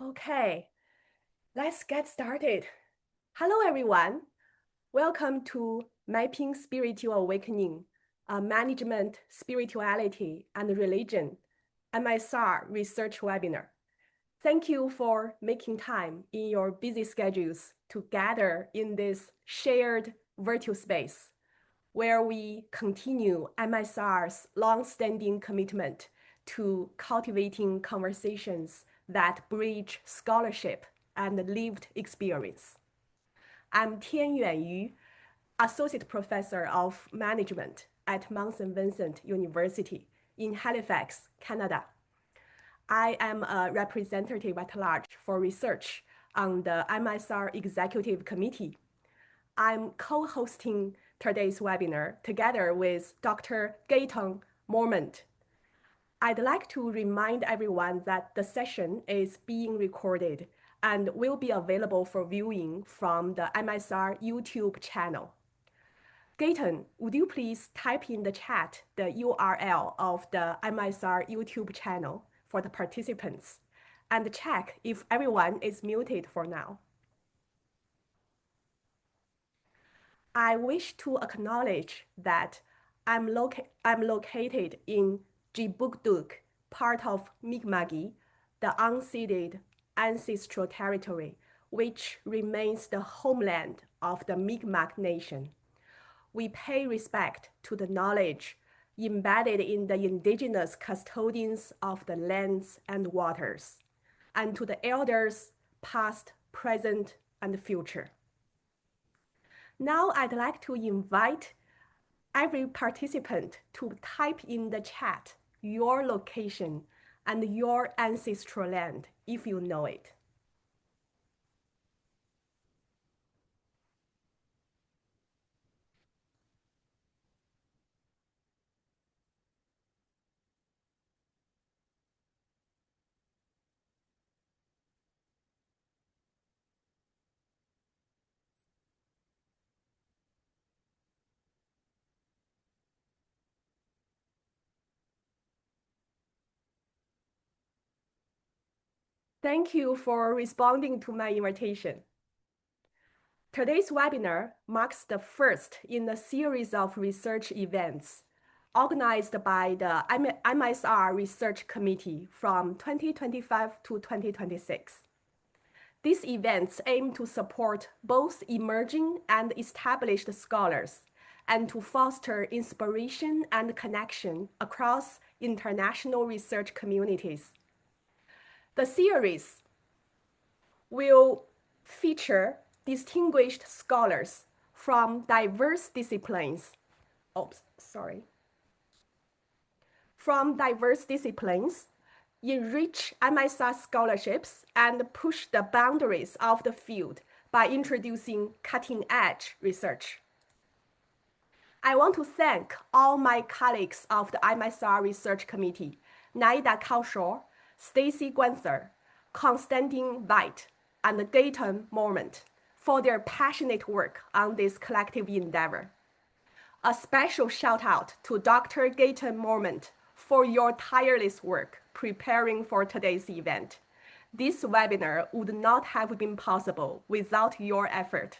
Okay, let's get started. Hello, everyone. Welcome to Mapping Spiritual Awakening, Management, Spirituality, and Religion, MSR Research Webinar. Thank you for making time in your busy schedules to gather in this shared virtual space where we continue MSR's long-standing commitment to cultivating conversations that bridge scholarship and lived experience. I'm Tianyuan Yu, Associate Professor of Management at Mount St. Vincent University in Halifax, Canada. I am a representative at large for research on the MSR Executive Committee. I'm co-hosting today's webinar together with Dr. Gaëtan Mourmant. I'd like to remind everyone that the session is being recorded and will be available for viewing from the MSR YouTube channel. Gaëtan, would you please type in the chat the URL of the MSR YouTube channel for the participants and check if everyone is muted for now. I wish to acknowledge that I'm located in Jibukduk, part of Mi'kma'ki, the unceded ancestral territory, which remains the homeland of the Mi'kmaq Nation. We pay respect to the knowledge embedded in the indigenous custodians of the lands and waters, and to the elders past, present, and future. Now I'd like to invite every participant to type in the chat your location and your ancestral land if you know it. Thank you for responding to my invitation. Today's webinar marks the first in a series of research events organized by the MSR Research Committee from 2025 to 2026. These events aim to support both emerging and established scholars and to foster inspiration and connection across international research communities. The series will feature distinguished scholars from diverse disciplines. Enrich MSR scholarships and push the boundaries of the field by introducing cutting-edge research. I want to thank all my colleagues of the MSR Research Committee, Naida Kaushaw, Stacy Guenther, Konstantin Veit, and Gaëtan Mourmant for their passionate work on this collective endeavor. A special shout out to Dr. Gaëtan Mourmant for your tireless work preparing for today's event. This webinar would not have been possible without your effort.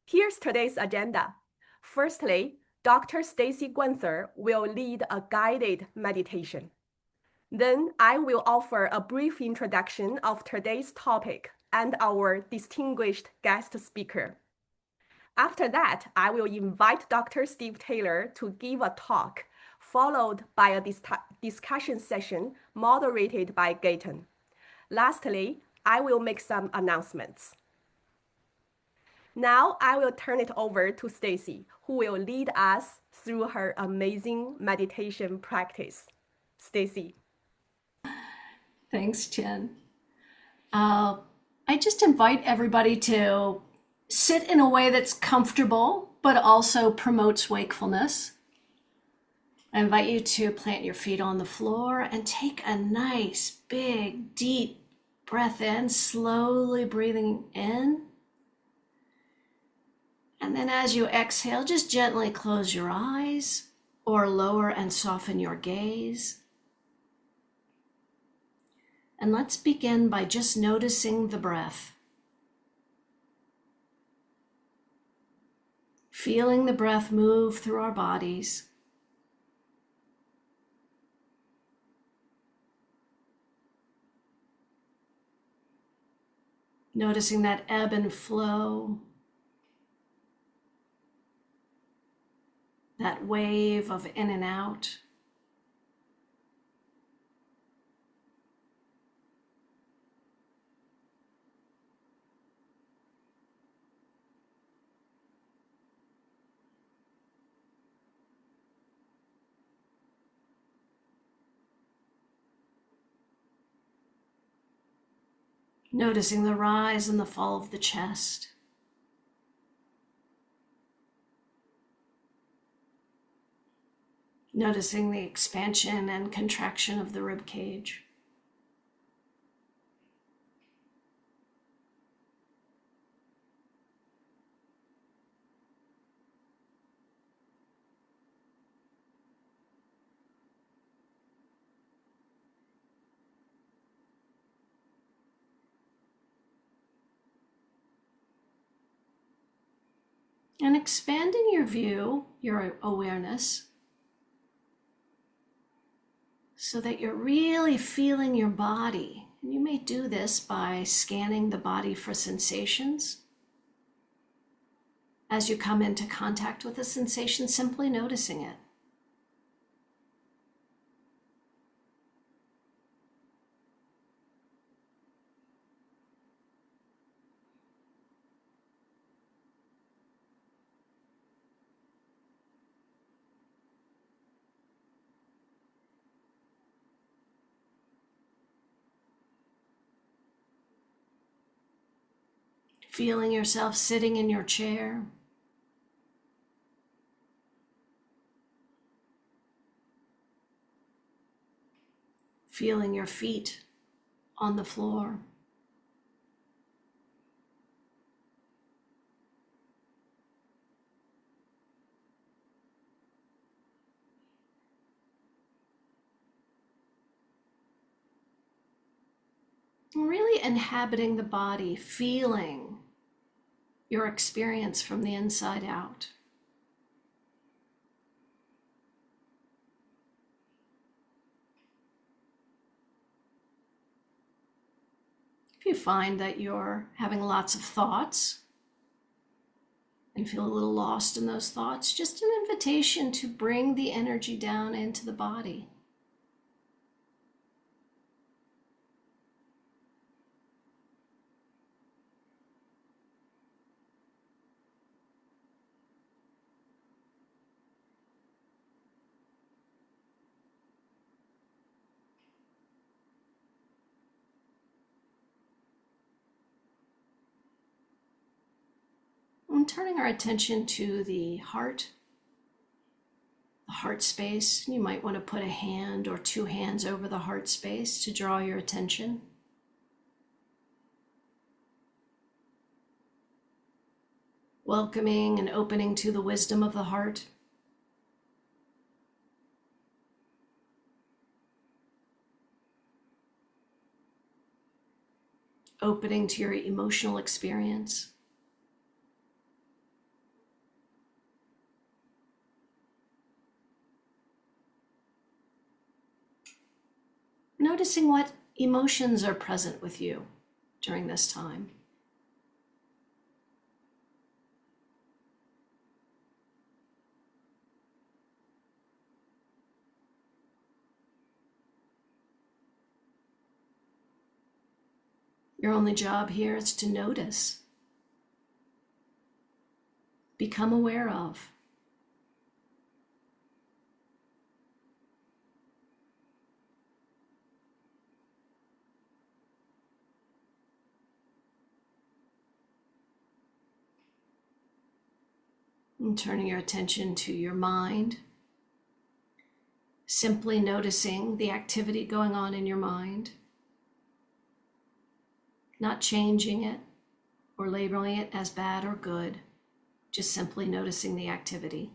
Here's today's agenda. Firstly, Dr. Stacy Guenther will lead a guided meditation. Then I will offer a brief introduction of today's topic and our distinguished guest speaker. After that, I will invite Dr. Steve Taylor to give a talk, followed by a discussion session moderated by Gaëtan. Lastly, I will make some announcements. Now I will turn it over to Stacy, who will lead us through her amazing meditation practice. Stacy. Thanks, Jen. I just invite everybody to sit in a way that's comfortable, but also promotes wakefulness. I invite you to plant your feet on the floor and take a nice, big, deep breath in, slowly breathing in. And then as you exhale, just gently close your eyes or lower and soften your gaze. And let's begin by just noticing the breath. Feeling the breath move through our bodies. Noticing that ebb and flow, that wave of in and out. Noticing the rise and the fall of the chest. Noticing the expansion and contraction of the rib cage. And expanding your view, your awareness, so that you're really feeling your body. And you may do this by scanning the body for sensations. As you come into contact with a sensation, simply noticing it. Feeling yourself sitting in your chair. Feeling your feet on the floor. And really inhabiting the body, feeling your experience from the inside out. If you find that you're having lots of thoughts and feel a little lost in those thoughts, just an invitation to bring the energy down into the body. And turning our attention to the heart space. You might want to put a hand or two hands over the heart space to draw your attention. Welcoming and opening to the wisdom of the heart. Opening to your emotional experience. Noticing what emotions are present with you during this time. Your only job here is to notice, become aware of. And turning your attention to your mind, simply noticing the activity going on in your mind, not changing it or labeling it as bad or good, just simply noticing the activity.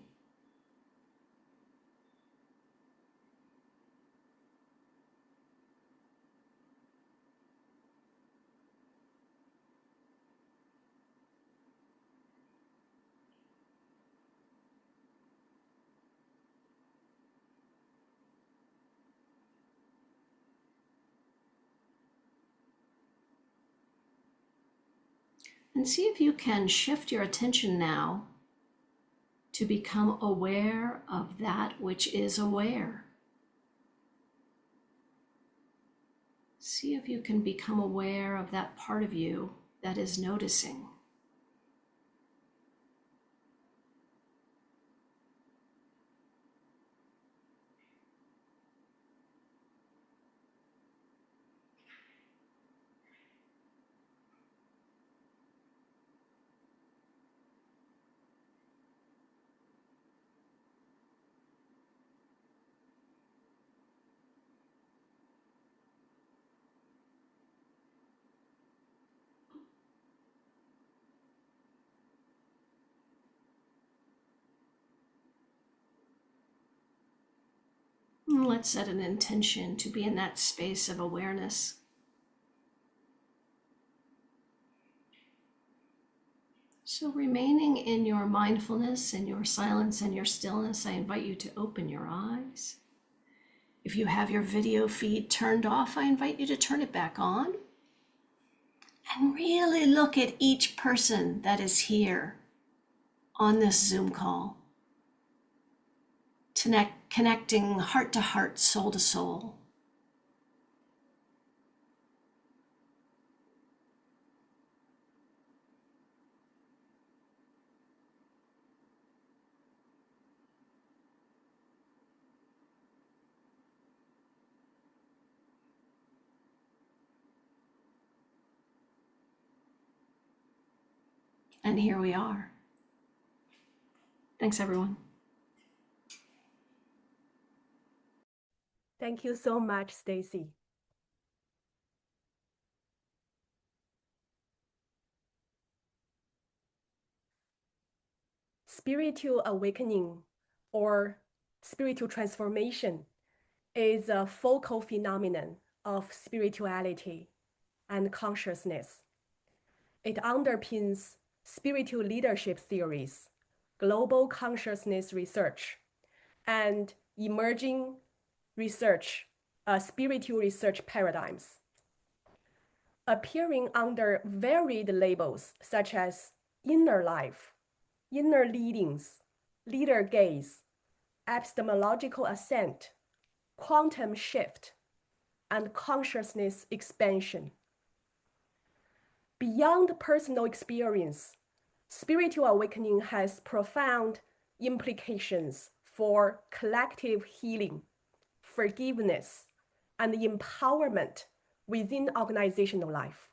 And see if you can shift your attention now to become aware of that which is aware. See if you can become aware of that part of you that is noticing. And let's set an intention to be in that space of awareness. So remaining in your mindfulness and your silence and your stillness, I invite you to open your eyes. If you have your video feed turned off, I invite you to turn it back on and really look at each person that is here on this Zoom call, connecting heart to heart, soul to soul. And here we are. Thanks, everyone. Thank you so much, Stacy. Spiritual awakening or spiritual transformation is a focal phenomenon of spirituality and consciousness. It underpins spiritual leadership theories, global consciousness research, and emerging research, spiritual research paradigms. Appearing under varied labels such as inner life, inner leadings, leader gaze, epistemological ascent, quantum shift, and consciousness expansion. Beyond personal experience, spiritual awakening has profound implications for collective healing, forgiveness, and empowerment within organizational life.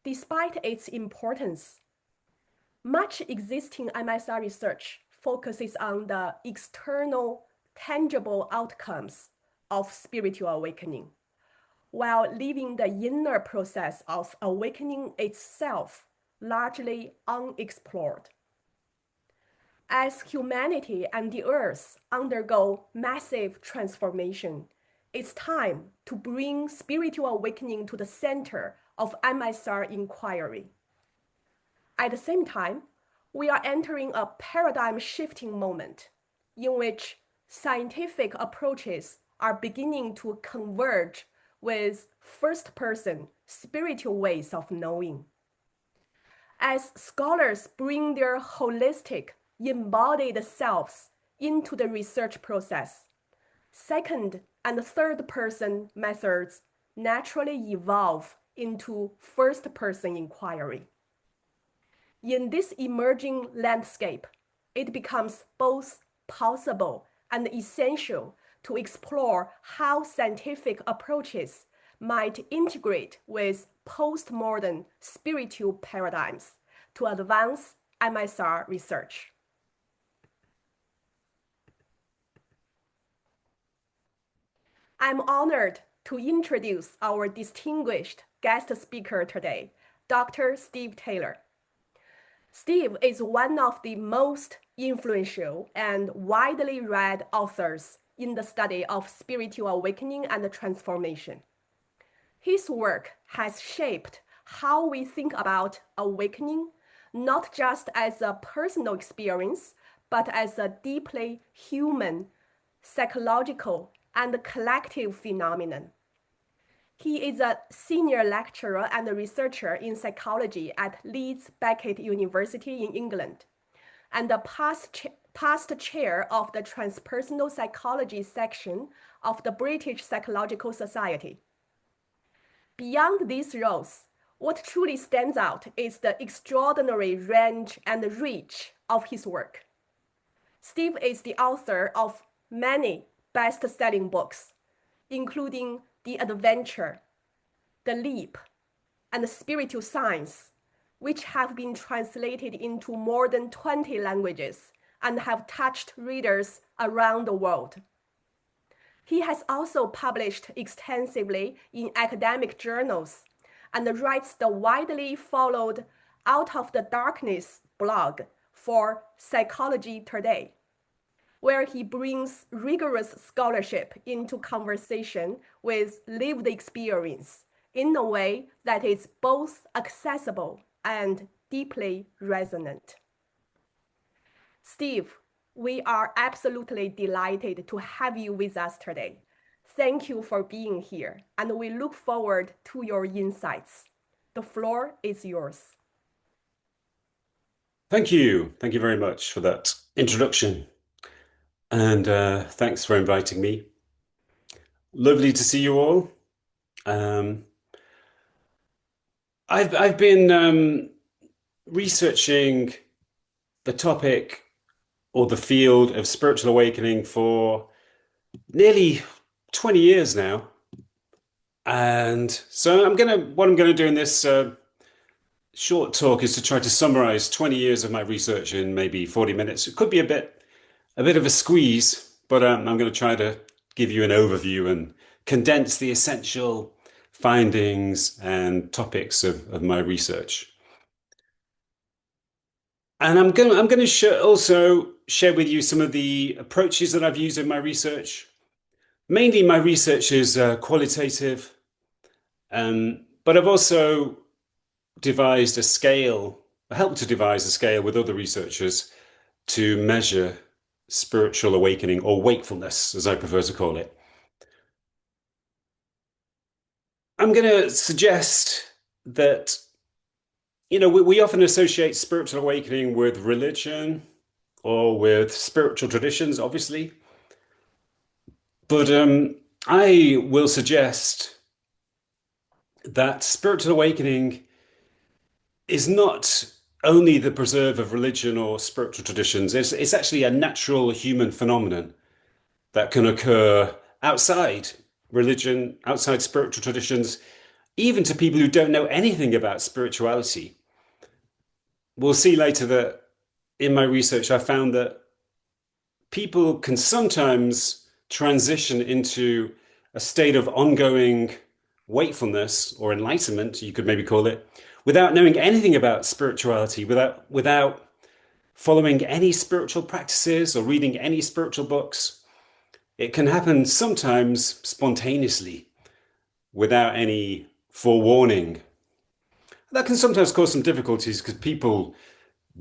Despite its importance, much existing MSR research focuses on the external, tangible outcomes of spiritual awakening, while leaving the inner process of awakening itself largely unexplored. As humanity and the earth undergo massive transformation, it's time to bring spiritual awakening to the center of MSR inquiry. At the same time, we are entering a paradigm-shifting moment in which scientific approaches are beginning to converge with first-person spiritual ways of knowing. As scholars bring their holistic, embodied selves into the research process, second and third-person methods naturally evolve into first-person inquiry. In this emerging landscape, it becomes both possible and essential to explore how scientific approaches might integrate with postmodern spiritual paradigms to advance MSR research. I'm honored to introduce our distinguished guest speaker today, Dr. Steve Taylor. Steve is one of the most influential and widely read authors in the study of spiritual awakening and transformation. His work has shaped how we think about awakening, not just as a personal experience, but as a deeply human, psychological, and collective phenomenon. He is a senior lecturer and a researcher in psychology at Leeds Beckett University in England, and a past chair of the Transpersonal Psychology section of the British Psychological Society. Beyond these roles, what truly stands out is the extraordinary range and reach of his work. Steve is the author of many best-selling books, including The Adventure, The Leap, and Spiritual Science, which have been translated into more than 20 languages and have touched readers around the world. He has also published extensively in academic journals and writes the widely followed Out of the Darkness blog for Psychology Today, where he brings rigorous scholarship into conversation with lived experience in a way that is both accessible and deeply resonant. Steve, we are absolutely delighted to have you with us today. Thank you for being here, and we look forward to your insights. The floor is yours. Thank you. Thank you very much for that introduction. And thanks for inviting me. Lovely to see you all. I've been researching the topic or the field of spiritual awakening for nearly 20 years now. And so what I'm gonna do in this short talk is to try to summarize 20 years of my research in maybe 40 minutes. It could be a bit of a squeeze, but I'm going to try to give you an overview and condense the essential findings and topics of my research. And I'm going to also share with you some of the approaches that I've used in my research. Mainly my research is qualitative, but I've also devised a scale, helped to devise a scale with other researchers to measure spiritual awakening, or wakefulness, as I prefer to call it. I'm going to suggest that, we often associate spiritual awakening with religion or with spiritual traditions, obviously. But I will suggest that spiritual awakening is not only the preserve of religion or spiritual traditions. It's actually a natural human phenomenon that can occur outside religion, outside spiritual traditions, even to people who don't know anything about spirituality. We'll see later that in my research, I found that people can sometimes transition into a state of ongoing wakefulness or enlightenment, you could maybe call it, without knowing anything about spirituality, without following any spiritual practices or reading any spiritual books. It can happen sometimes spontaneously, without any forewarning. That can sometimes cause some difficulties because people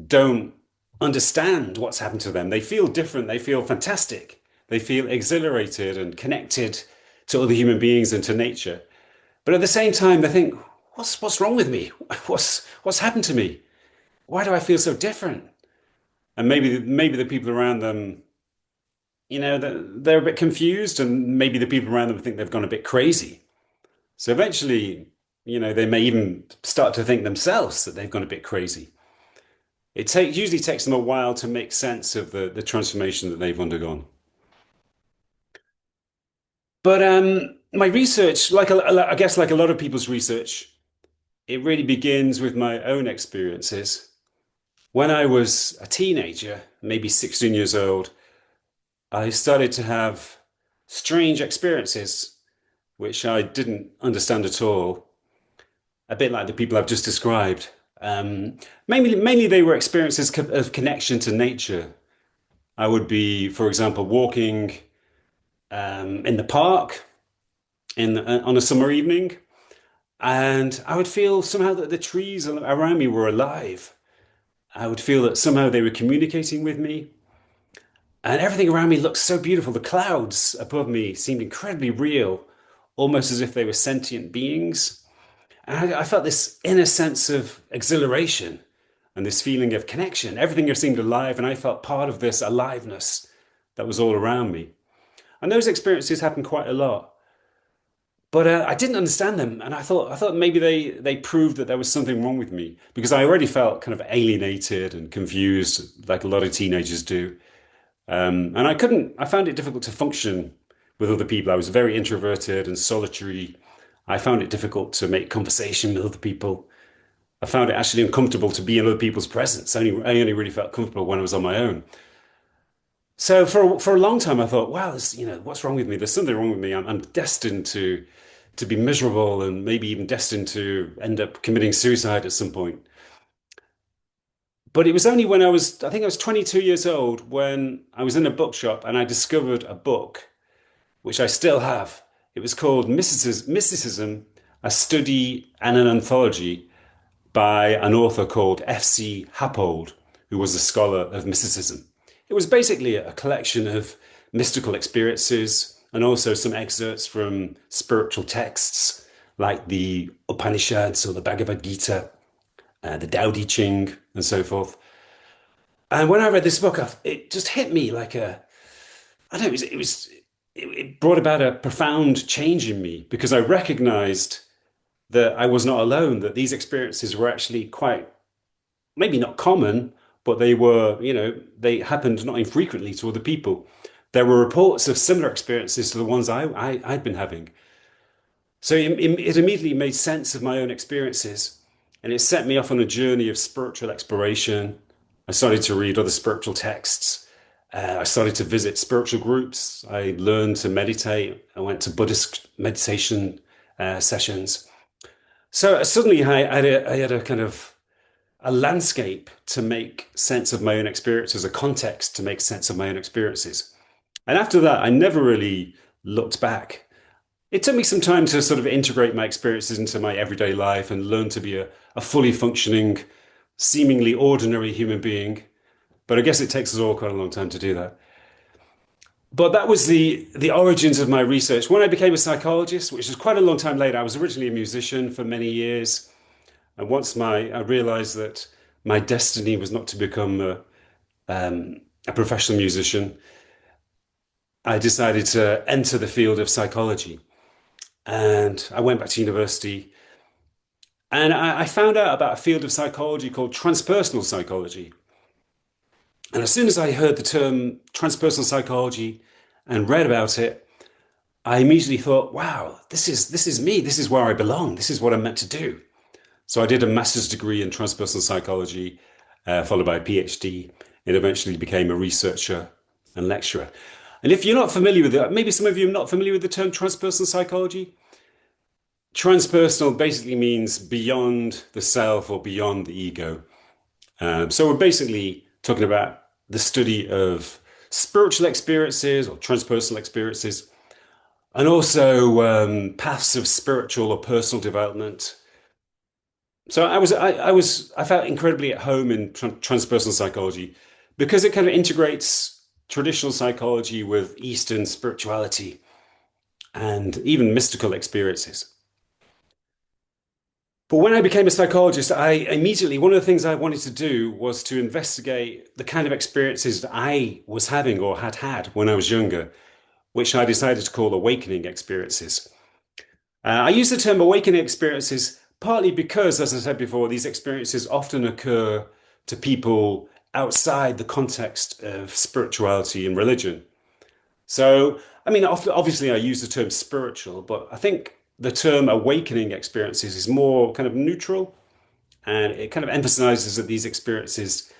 don't understand what's happened to them. They feel different, they feel fantastic, they feel exhilarated and connected to other human beings and to nature. But at the same time, they think, what's wrong with me? What's happened to me? Why do I feel so different? And maybe the people around them, they're a bit confused, and maybe the people around them think they've gone a bit crazy. So eventually, they may even start to think themselves that they've gone a bit crazy. It usually takes them a while to make sense of the transformation that they've undergone. But my research, I guess like a lot of people's research, it really begins with my own experiences. When I was a teenager, maybe 16 years old, I started to have strange experiences, which I didn't understand at all. A bit like the people I've just described. Mainly they were experiences of connection to nature. I would be, for example, walking in the park on a summer evening, and I would feel somehow that the trees around me were alive. I would feel that somehow they were communicating with me. And everything around me looked so beautiful. The clouds above me seemed incredibly real. almost as if they were sentient beings. And I felt this inner sense of exhilaration and this feeling of connection. Everything seemed alive, and I felt part of this aliveness that was all around me. And those experiences happened quite a lot. But I didn't understand them, and I thought maybe they proved that there was something wrong with me because I already felt kind of alienated and confused, like a lot of teenagers do. And I found it difficult to function with other people. I was very introverted and solitary. I found it difficult to make conversation with other people. I found it actually uncomfortable to be in other people's presence. I only really felt comfortable when I was on my own. So for a long time, I thought, wow, what's wrong with me? There's something wrong with me. I'm destined to be miserable and maybe even destined to end up committing suicide at some point. But it was only when I think I was 22 years old, when I was in a bookshop and I discovered a book, which I still have. It was called Mysticism, A Study and an Anthology by an author called F.C. Happold, who was a scholar of mysticism. It was basically a collection of mystical experiences and also some excerpts from spiritual texts like the Upanishads or the Bhagavad Gita, the Tao Te Ching, and so forth. And when I read this book, it just hit me like I don't know, it brought about a profound change in me because I recognized that I was not alone, that these experiences were actually quite, maybe not common, but they were, they happened not infrequently to other people. There were reports of similar experiences to the ones I'd been having. So it immediately made sense of my own experiences, and it set me off on a journey of spiritual exploration. I started to read other spiritual texts. I started to visit spiritual groups. I learned to meditate. I went to Buddhist meditation sessions. So suddenly I had a kind of a landscape to make sense of my own experiences, a context to make sense of my own experiences. And after that, I never really looked back. It took me some time to sort of integrate my experiences into my everyday life and learn to be a fully functioning, seemingly ordinary human being. But I guess it takes us all quite a long time to do that. But that was the origins of my research. When I became a psychologist, which was quite a long time later, I was originally a musician for many years. And once I realized that my destiny was not to become a professional musician, I decided to enter the field of psychology. And I went back to university, and I found out about a field of psychology called transpersonal psychology. And as soon as I heard the term transpersonal psychology and read about it, I immediately thought, wow, this is me. This is where I belong. This is what I'm meant to do. So I did a master's degree in transpersonal psychology, followed by a PhD, and eventually became a researcher and lecturer. And if you're not familiar with it, maybe some of you are not familiar with the term transpersonal psychology. Transpersonal basically means beyond the self or beyond the ego. So we're basically talking about the study of spiritual experiences or transpersonal experiences, and also paths of spiritual or personal development. So I felt incredibly at home in transpersonal psychology because it kind of integrates traditional psychology with Eastern spirituality and even mystical experiences. But when I became a psychologist, one of the things I wanted to do was to investigate the kind of experiences that I was having or had had when I was younger, which I decided to call awakening experiences. I use the term awakening experiences partly because, as I said before, these experiences often occur to people outside the context of spirituality and religion. So, I mean, obviously I use the term spiritual, but I think the term awakening experiences is more kind of neutral, and it kind of emphasizes that these experiences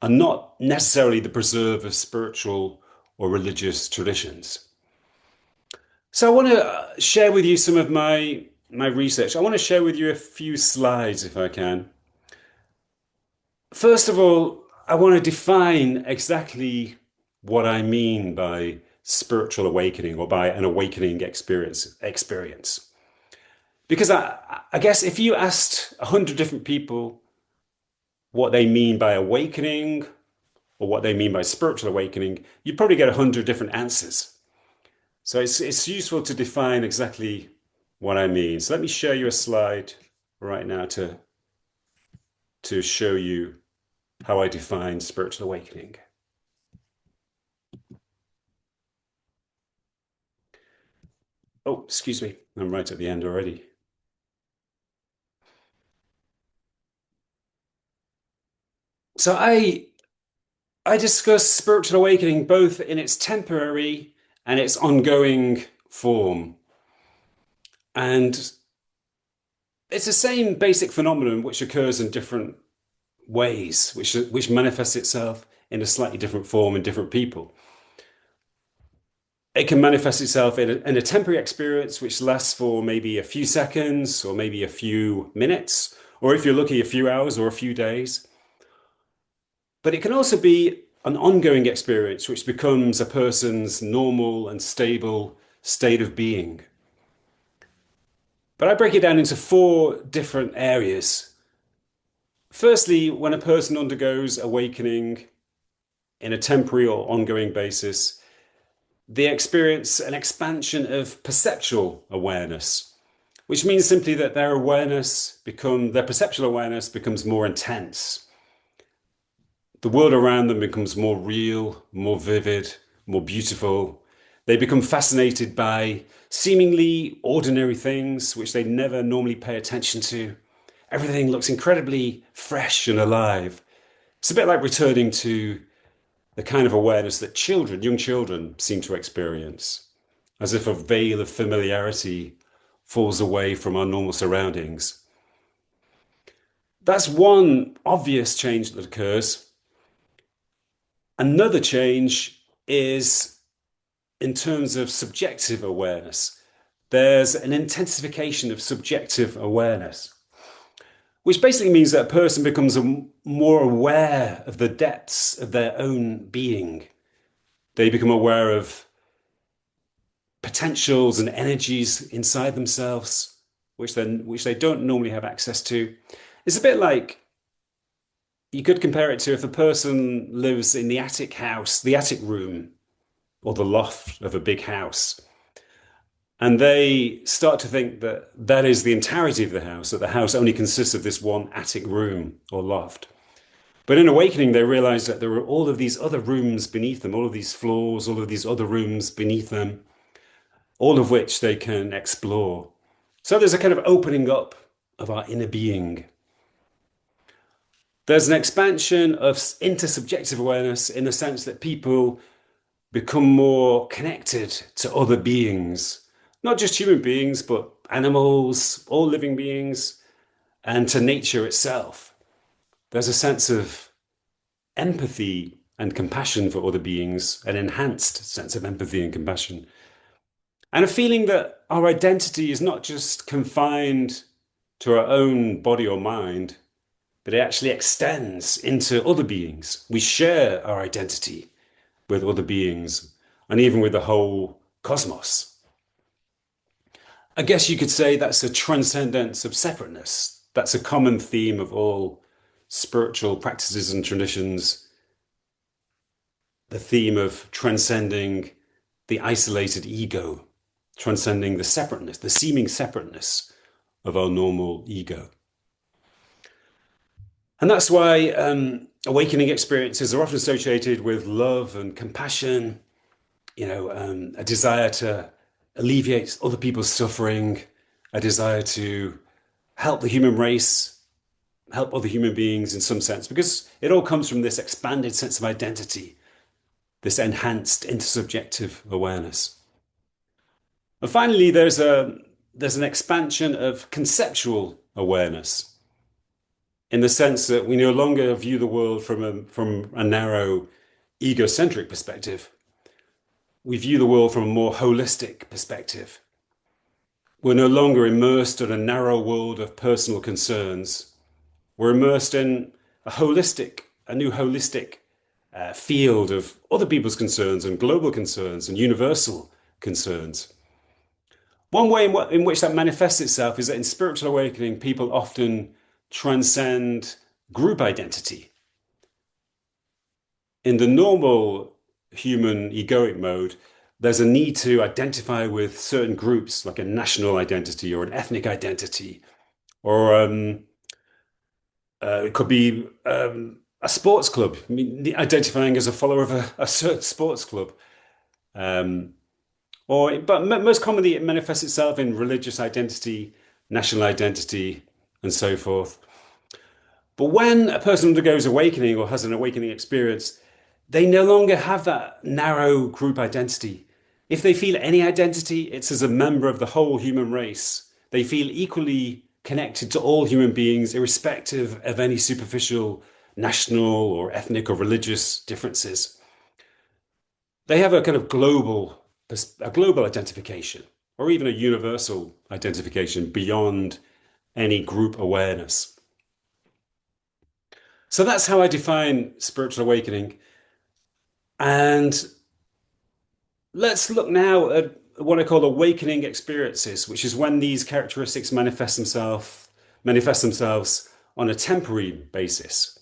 are not necessarily the preserve of spiritual or religious traditions. So I want to share with you some of my research. I want to share with you a few slides if I can. First of all, I want to define exactly what I mean by spiritual awakening or by an awakening experience. Because I guess if you asked 100 different people what they mean by awakening or what they mean by spiritual awakening, you'd probably get 100 different answers. So it's useful to define exactly what I mean. So let me show you a slide right now to show you how I define spiritual awakening. Oh, excuse me, I'm right at the end already. So I discuss spiritual awakening both in its temporary and its ongoing form. And it's the same basic phenomenon which occurs in different ways, which manifests itself in a slightly different form in different people. It can manifest itself in a temporary experience which lasts for maybe a few seconds or maybe a few minutes, or if you're lucky, a few hours or a few days. But it can also be an ongoing experience which becomes a person's normal and stable state of being. But I break it down into 4 different areas. Firstly, when a person undergoes awakening in a temporary or ongoing basis, they experience an expansion of perceptual awareness, which means simply that their perceptual awareness becomes more intense. The world around them becomes more real, more vivid, more beautiful. They become fascinated by seemingly ordinary things which they never normally pay attention to. Everything looks incredibly fresh and alive. It's a bit like returning to the kind of awareness that young children seem to experience, as if a veil of familiarity falls away from our normal surroundings. That's one obvious change that occurs. Another change is in terms of subjective awareness. There's an intensification of subjective awareness, which basically means that a person becomes more aware of the depths of their own being. They become aware of potentials and energies inside themselves, which they don't normally have access to. It's a bit like, you could compare it to if a person lives in the attic house, the attic room, or the loft of a big house, and they start to think that that is the entirety of the house, that the house only consists of this one attic room or loft. But in awakening, they realize that there are all of these other rooms beneath them, all of these floors, all of these other rooms beneath them, all of which they can explore. So there's a kind of opening up of our inner being. There's an expansion of intersubjective awareness in the sense that people become more connected to other beings, not just human beings, but animals, all living beings, and to nature itself. There's a sense of empathy and compassion for other beings, an enhanced sense of empathy and compassion, and a feeling that our identity is not just confined to our own body or mind, but it actually extends into other beings. We share our identity with other beings and even with the whole cosmos. I guess you could say that's a transcendence of separateness. That's a common theme of all spiritual practices and traditions. The theme of transcending the isolated ego, transcending the separateness, the seeming separateness of our normal ego. And that's why awakening experiences are often associated with love and compassion, a desire to alleviate other people's suffering, a desire to help the human race, help other human beings in some sense, because it all comes from this expanded sense of identity, this enhanced intersubjective awareness. And finally, there's an expansion of conceptual awareness, in the sense that we no longer view the world from a narrow egocentric perspective. We view the world from a more holistic perspective. We're no longer immersed in a narrow world of personal concerns. We're immersed in a new holistic field of other people's concerns and global concerns and universal concerns. One way in which that manifests itself is that in spiritual awakening, people often transcend group identity. In the normal human egoic mode, there's a need to identify with certain groups, like a national identity or an ethnic identity, or it could be a sports club, I mean, identifying as a follower of a certain sports club. Um, but most commonly, it manifests itself in religious identity, national identity, and so forth. But when a person undergoes awakening or has an awakening experience, they no longer have that narrow group identity. If they feel any identity, it's as a member of the whole human race. They feel equally connected to all human beings, irrespective of any superficial national or ethnic or religious differences. They have a kind of global identification, or even a universal identification beyond any group awareness. So that's how I define spiritual awakening. And let's look now at what I call awakening experiences, which is when these characteristics manifest themselves on a temporary basis.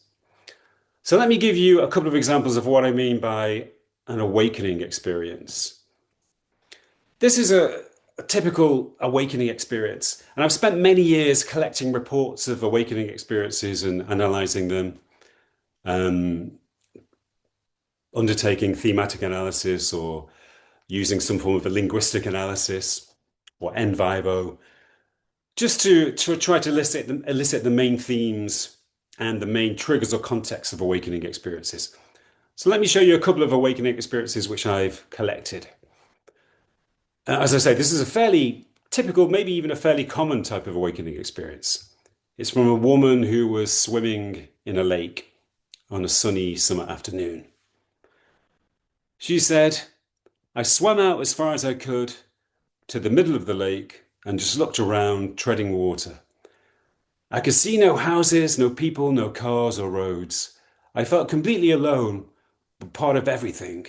So let me give you a couple of examples of what I mean by an awakening experience. This is a typical awakening experience, and I've spent many years collecting reports of awakening experiences and analyzing them, undertaking thematic analysis or using some form of a linguistic analysis or en vivo, just to try to elicit the main themes and the main triggers or contexts of awakening experiences. So let me show you a couple of awakening experiences which I've collected. As I say, this is a fairly typical, maybe even a fairly common type of awakening experience. It's from a woman who was swimming in a lake on a sunny summer afternoon. She said, "I swam out as far as I could to the middle of the lake and just looked around, treading water. I could see no houses, no people, no cars or roads. I felt completely alone, but part of everything.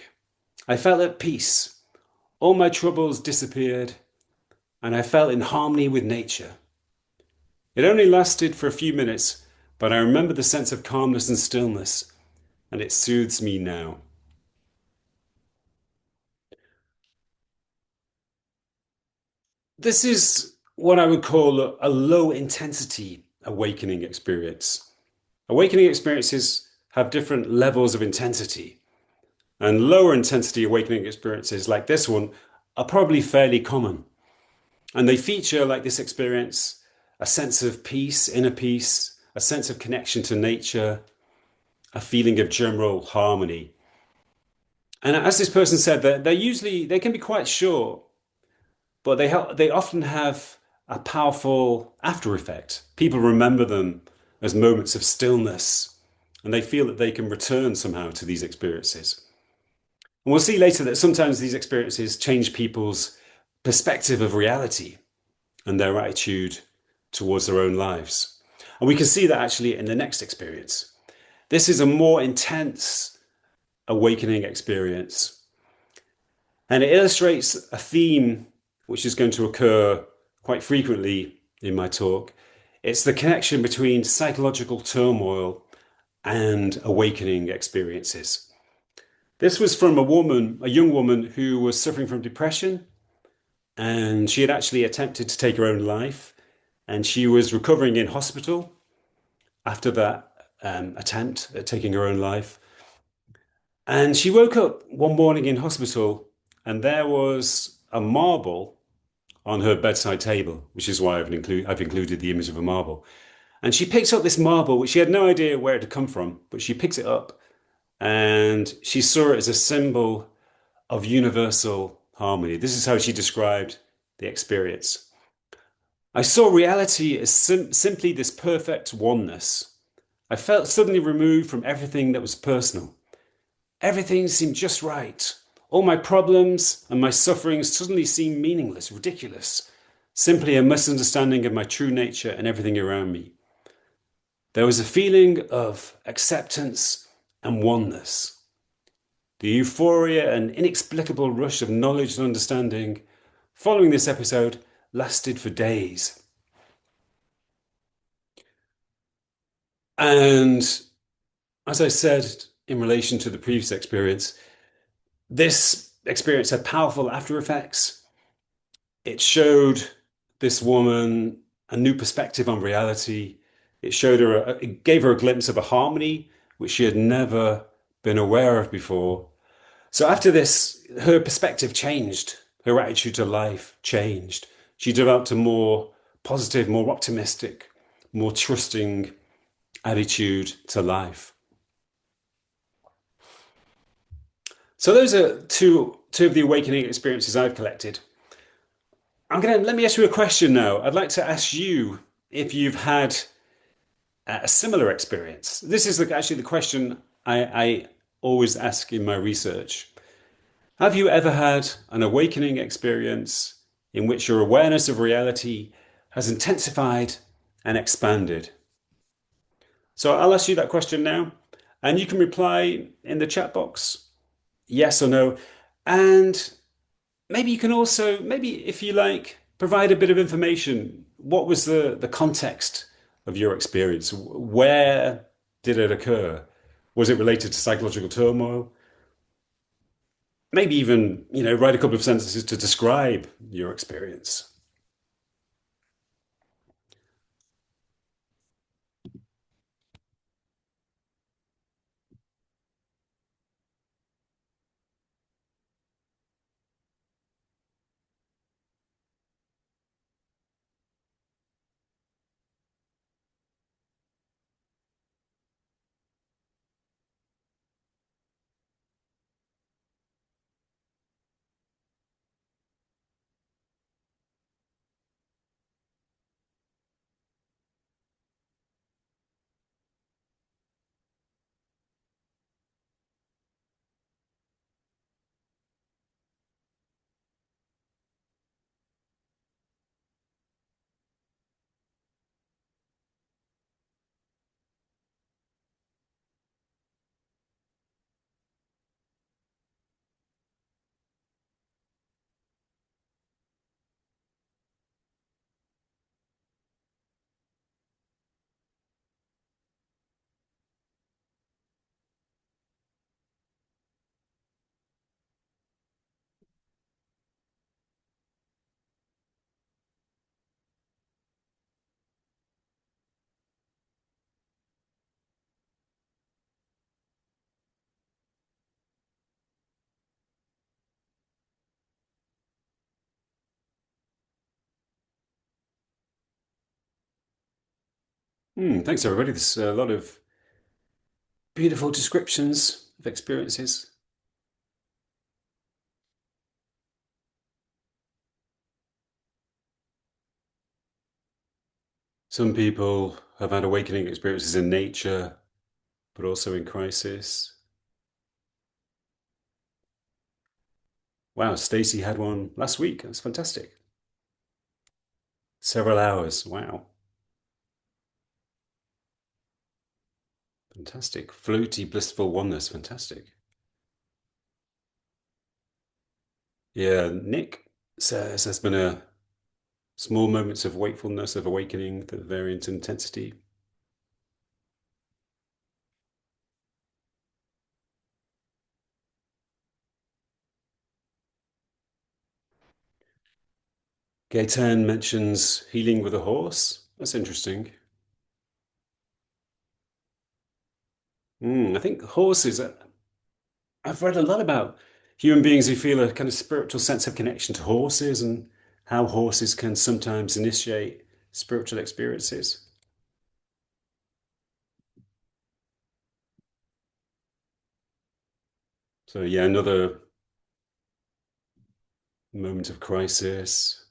I felt at peace. All my troubles disappeared, and I felt in harmony with nature. It only lasted for a few minutes, but I remember the sense of calmness and stillness, and it soothes me now." This is what I would call a low intensity awakening experience. Awakening experiences have different levels of intensity, and lower intensity awakening experiences like this one are probably fairly common. And they feature, like this experience, a sense of peace, inner peace, a sense of connection to nature, a feeling of general harmony. And as this person said, they can be quite short, but they often have a powerful after effect. People remember them as moments of stillness, and they feel that they can return somehow to these experiences. And we'll see later that sometimes these experiences change people's perspective of reality and their attitude towards their own lives. And we can see that actually in the next experience. This is a more intense awakening experience, and it illustrates a theme which is going to occur quite frequently in my talk. It's the connection between psychological turmoil and awakening experiences. This was from a young woman who was suffering from depression, and she had actually attempted to take her own life, and she was recovering in hospital after that attempt at taking her own life. And she woke up one morning in hospital, and there was a marble on her bedside table, which is why I've included the image of a marble. And she picked up this marble, which she had no idea where it had come from, but she picked it up and she saw it as a symbol of universal harmony. This is how she described the experience. "I saw reality as simply this perfect oneness. I felt suddenly removed from everything that was personal. Everything seemed just right. All my problems and my sufferings suddenly seemed meaningless, ridiculous, simply a misunderstanding of my true nature and everything around me. There was a feeling of acceptance and oneness. The euphoria and inexplicable rush of knowledge and understanding following this episode lasted for days." And as I said in relation to the previous experience, this experience had powerful after effects. It showed this woman a new perspective on reality. It gave her a glimpse of a harmony which she had never been aware of before. So after this, her perspective changed. Her attitude to life changed. She developed a more positive, more optimistic, more trusting attitude to life. So those are two of the awakening experiences I've collected. Let me ask you a question now. I'd like to ask you if you've had a similar experience. This is actually the question I always ask in my research. Have you ever had an awakening experience in which your awareness of reality has intensified and expanded? So I'll ask you that question now, and you can reply in the chat box, yes or no. And maybe you can also, maybe if you like, provide a bit of information. What was the context of your experience? Where did it occur? Was it related to psychological turmoil? Maybe even, write a couple of sentences to describe your experience. Thanks, everybody. There's a lot of beautiful descriptions of experiences. Some people have had awakening experiences in nature, but also in crisis. Wow, Stacey had one last week. That's fantastic. Several hours. Wow. Fantastic. Floaty, blissful oneness. Fantastic. Yeah, Nick says there's been a small moments of wakefulness, of awakening, that vary in intensity. Gaëtan mentions healing with a horse. That's interesting. I think horses, I've read a lot about human beings who feel a kind of spiritual sense of connection to horses and how horses can sometimes initiate spiritual experiences. So yeah, another moment of crisis.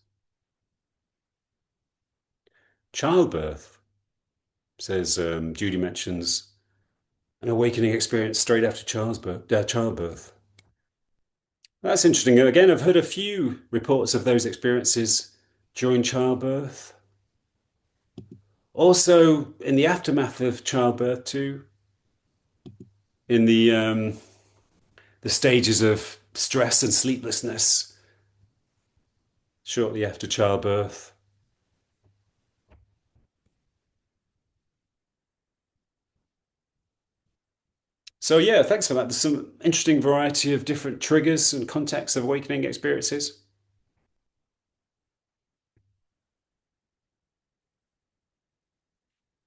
Childbirth, says Judy mentions an awakening experience straight after childbirth. That's interesting. Again, I've heard a few reports of those experiences during childbirth. Also, in the aftermath of childbirth, too, in the stages of stress and sleeplessness shortly after childbirth. So yeah, thanks for that. There's some interesting variety of different triggers and contexts of awakening experiences.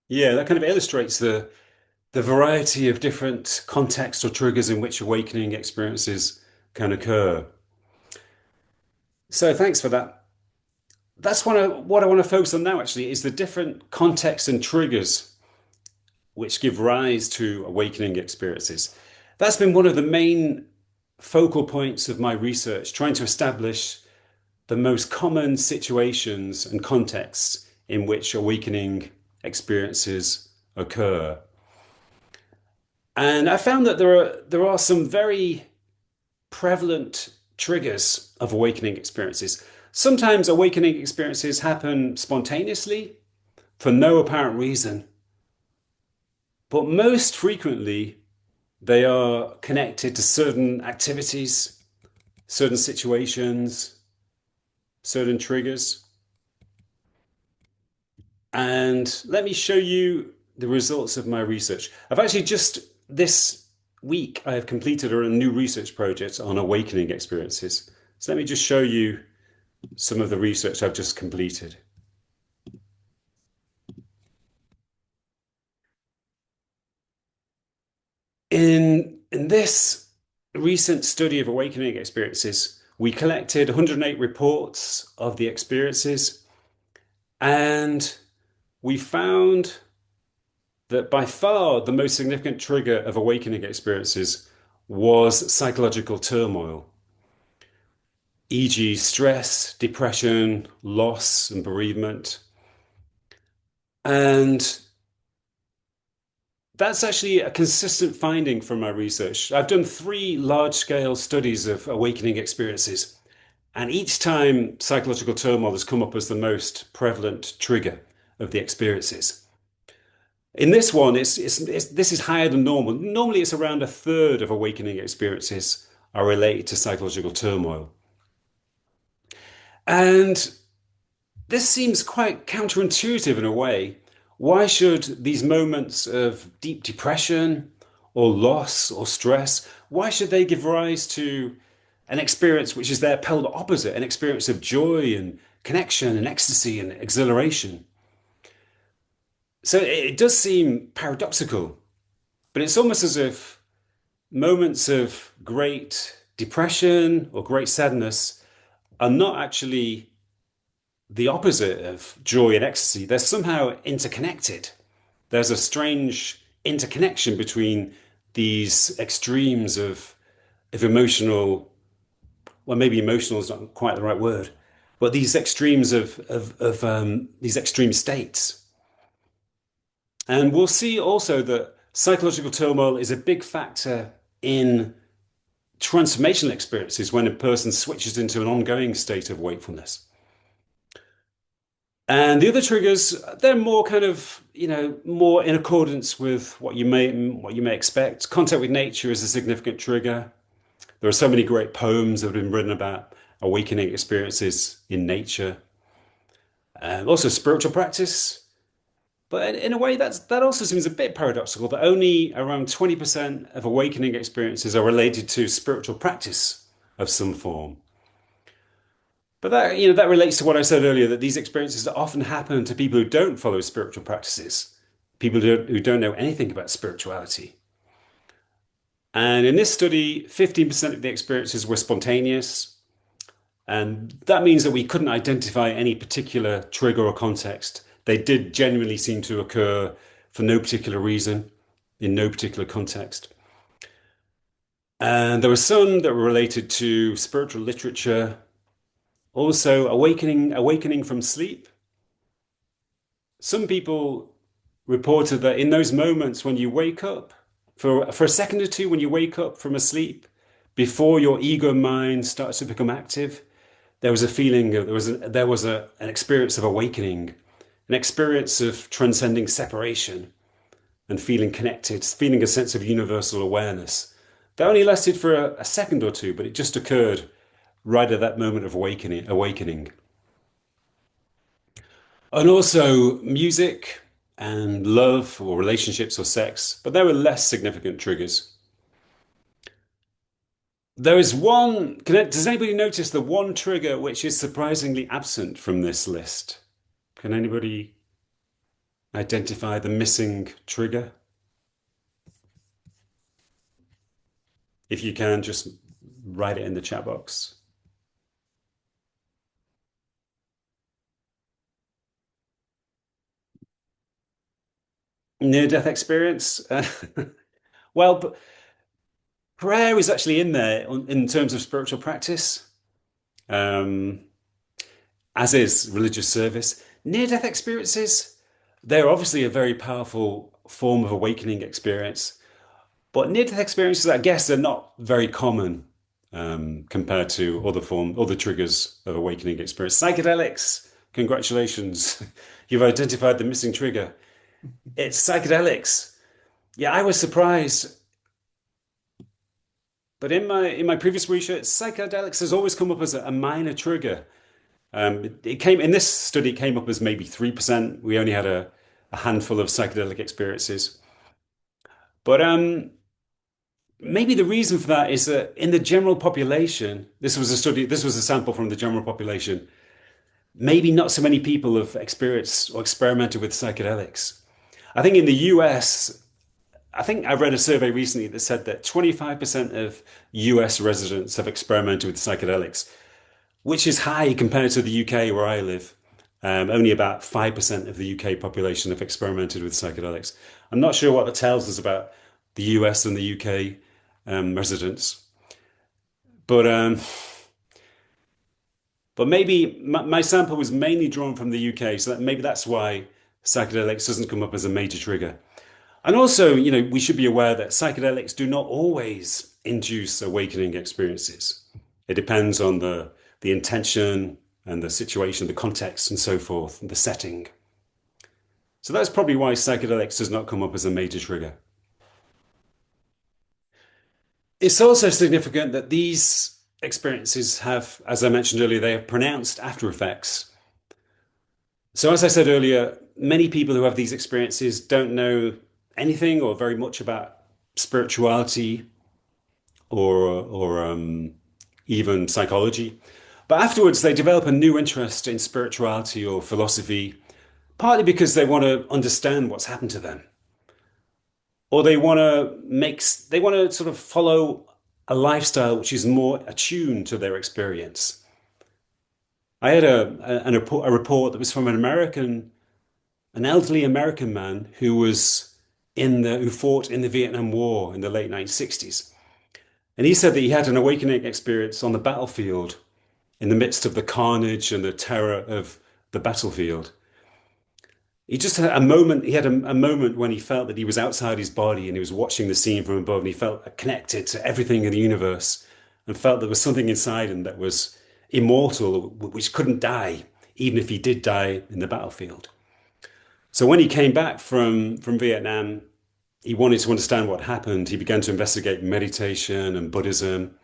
Yeah, that kind of illustrates the variety of different contexts or triggers in which awakening experiences can occur. So thanks for that. That's what I want to focus on now, actually, is the different contexts and triggers which give rise to awakening experiences. That's been one of the main focal points of my research, trying to establish the most common situations and contexts in which awakening experiences occur. And I found that there are some very prevalent triggers of awakening experiences. Sometimes awakening experiences happen spontaneously for no apparent reason, but most frequently they are connected to certain activities, certain situations, certain triggers. And let me show you the results of my research. I've actually just this week, I have completed a new research project on awakening experiences. So let me just show you some of the research I've just completed. In this recent study of awakening experiences, we collected 108 reports of the experiences, and we found that by far the most significant trigger of awakening experiences was psychological turmoil, e.g., stress, depression, loss, and bereavement. And that's actually a consistent finding from my research. I've done 3 large-scale studies of awakening experiences, and each time psychological turmoil has come up as the most prevalent trigger of the experiences. In this one, this is higher than normal. Normally, it's around a third of awakening experiences are related to psychological turmoil. And this seems quite counterintuitive in a way. Why should these moments of deep depression or loss or stress, why should they give rise to an experience which is their polar opposite, an experience of joy and connection and ecstasy and exhilaration? So it does seem paradoxical, but it's almost as if moments of great depression or great sadness are not actually the opposite of joy and ecstasy. They're somehow interconnected. There's a strange interconnection between these extremes of emotional, well, maybe emotional is not quite the right word, but these extremes of these extreme states. And we'll see also that psychological turmoil is a big factor in transformational experiences when a person switches into an ongoing state of wakefulness. And the other triggers, they're more kind of, more in accordance with what you may expect. Contact with nature is a significant trigger. There are so many great poems that have been written about awakening experiences in nature. Also spiritual practice. But in a way, that also seems a bit paradoxical, that only around 20% of awakening experiences are related to spiritual practice of some form. But that relates to what I said earlier, that these experiences often happen to people who don't follow spiritual practices, people who don't know anything about spirituality. And in this study, 15% of the experiences were spontaneous. And that means that we couldn't identify any particular trigger or context. They did genuinely seem to occur for no particular reason, in no particular context. And there were some that were related to spiritual literature, also awakening from sleep. Some people reported that in those moments when you wake up, for a second or two, when you wake up from a sleep, before your ego mind starts to become active, there was a feeling, there was an experience of awakening, an experience of transcending separation and feeling connected, feeling a sense of universal awareness. That only lasted for a second or two, but it just occurred right at that moment of awakening. And also music and love or relationships or sex, but there were less significant triggers. There is one, does anybody notice the one trigger which is surprisingly absent from this list? Can anybody identify the missing trigger? If you can, just write it in the chat box. Near-death experience? Well, but prayer is actually in there in terms of spiritual practice, um, as is religious service. Near-death experiences, they're obviously a very powerful form of awakening experience. But near-death experiences, I guess, are not very common compared to other triggers of awakening experience. Psychedelics, congratulations, you've identified the missing trigger. It's psychedelics. Yeah, I was surprised, but in my previous research, psychedelics has always come up as a minor trigger. It came in this study, it came up as maybe 3%. We only had a handful of psychedelic experiences, but maybe the reason for that is that in the general population, this was a sample from the general population, maybe not so many people have experienced or experimented with psychedelics. I think in the US, I think I read a survey recently that said that 25% of US residents have experimented with psychedelics, which is high compared to the UK where I live. Only about 5% of the UK population have experimented with psychedelics. I'm not sure what that tells us about the US and the UK residents. But maybe my sample was mainly drawn from the UK, so maybe that's why psychedelics doesn't come up as a major trigger. And also, we should be aware that psychedelics do not always induce awakening experiences. It depends on the intention and the situation, the context, and so forth, and the setting. So that's probably why psychedelics does not come up as a major trigger. It's also significant that these experiences have, as I mentioned earlier, they have pronounced after effects. So as I said earlier, many people who have these experiences don't know anything or very much about spirituality or even psychology. But afterwards, they develop a new interest in spirituality or philosophy, partly because they want to understand what's happened to them, or they want to sort of follow a lifestyle which is more attuned to their experience. I had a report that was from an elderly American man who fought in the Vietnam War in the late 1960s. And he said that he had an awakening experience on the battlefield in the midst of the carnage and the terror of the battlefield. He just had a moment. He had a moment when he felt that he was outside his body and he was watching the scene from above, and he felt connected to everything in the universe and felt there was something inside him that was immortal, which couldn't die, even if he did die in the battlefield. So when he came back from Vietnam, he wanted to understand what happened. He began to investigate meditation and Buddhism.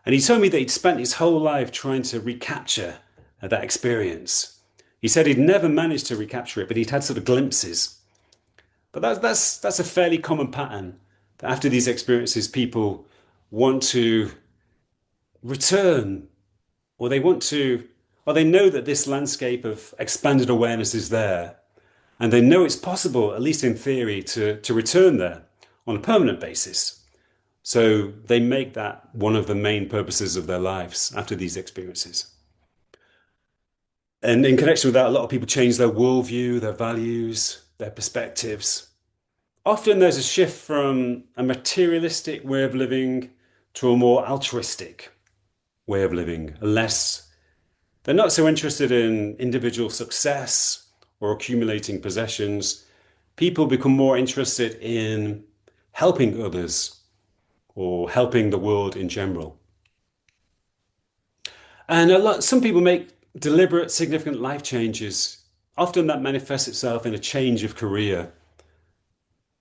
And he told me that he'd spent his whole life trying to recapture that experience. He said he'd never managed to recapture it, but he'd had sort of glimpses. But that's a fairly common pattern, that after these experiences, people want to return, or they know that this landscape of expanded awareness is there, and they know it's possible, at least in theory, to return there on a permanent basis. So they make that one of the main purposes of their lives after these experiences. And in connection with that, a lot of people change their worldview, their values, their perspectives. Often there's a shift from a materialistic way of living to a more altruistic way of living. They're not so interested in individual success or accumulating possessions. People become more interested in helping others or helping the world in general. And some people make deliberate, significant life changes. Often that manifests itself in a change of career.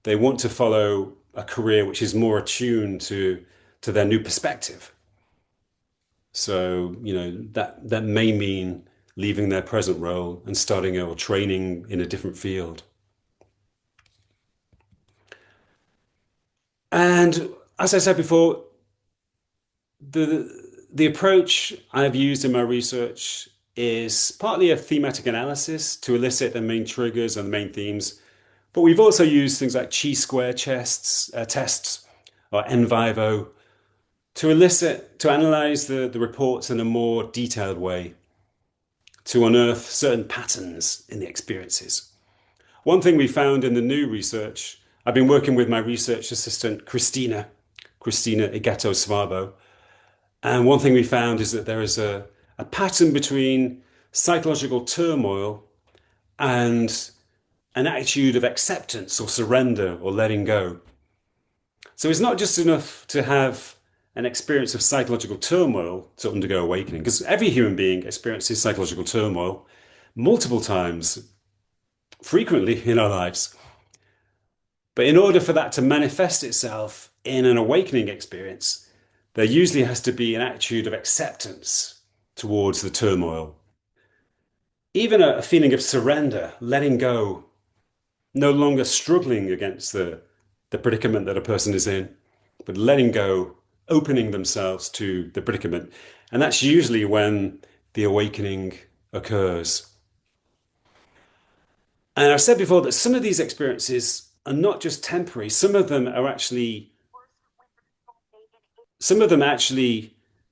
They want to follow a career which is more attuned to their new perspective. So, that may mean leaving their present role and starting or training in a different field. And as I said before, the approach I've used in my research is partly a thematic analysis to elicit the main triggers and the main themes, but we've also used things like chi-square tests or NVivo to analyze the reports in a more detailed way, to unearth certain patterns in the experiences. One thing we found in the new research, I've been working with my research assistant, Christina Igato-Svabo, and one thing we found is that there is a pattern between psychological turmoil and an attitude of acceptance or surrender or letting go. So it's not just enough to have an experience of psychological turmoil to undergo awakening, because every human being experiences psychological turmoil multiple times, frequently in our lives. But in order for that to manifest itself in an awakening experience, there usually has to be an attitude of acceptance towards the turmoil. Even a feeling of surrender, letting go, no longer struggling against the predicament that a person is in, but letting go, opening themselves to the predicament. And that's usually when the awakening occurs. And I've said before that some of these experiences are not just temporary. Some of them actually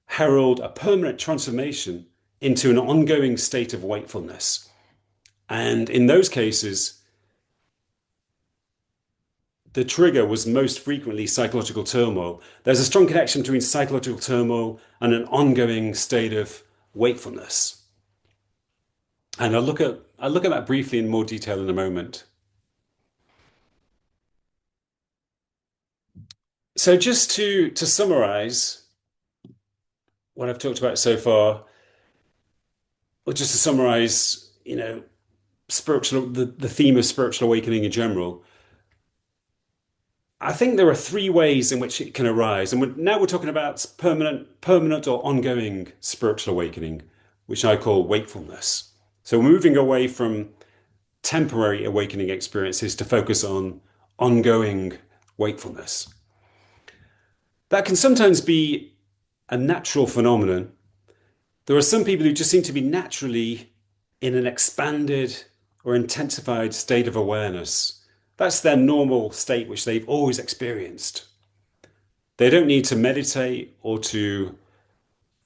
herald a permanent transformation into an ongoing state of wakefulness. And in those cases, the trigger was most frequently psychological turmoil. There's a strong connection between psychological turmoil and an ongoing state of wakefulness. And I'll look at that briefly in more detail in a moment. So just to summarize what I've talked about so far, or just to summarize, the theme of spiritual awakening in general, I think there are three ways in which it can arise. And now we're talking about permanent or ongoing spiritual awakening, which I call wakefulness. So we're moving away from temporary awakening experiences to focus on ongoing wakefulness. That can sometimes be a natural phenomenon. There are some people who just seem to be naturally in an expanded or intensified state of awareness. That's their normal state, which they've always experienced. They don't need to meditate or to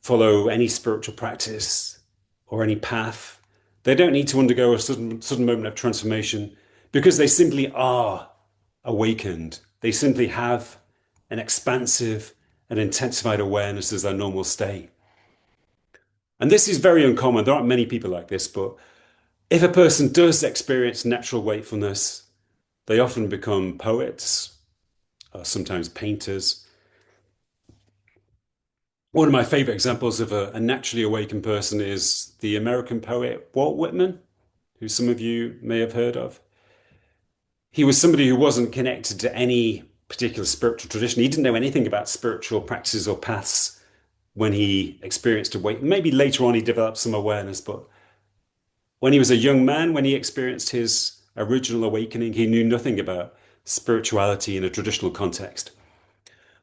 follow any spiritual practice or any path. They don't need to undergo a sudden moment of transformation because they simply are awakened. They simply have an expansive and intensified awareness as their normal state. And this is very uncommon. There aren't many people like this, but if a person does experience natural wakefulness, they often become poets, or sometimes painters. One of my favorite examples of a naturally awakened person is the American poet Walt Whitman, who some of you may have heard of. He was somebody who wasn't connected to any particular spiritual tradition. He didn't know anything about spiritual practices or paths when he experienced awakening. Maybe later on he developed some awareness, but when he was a young man, when he experienced his original awakening, he knew nothing about spirituality in a traditional context.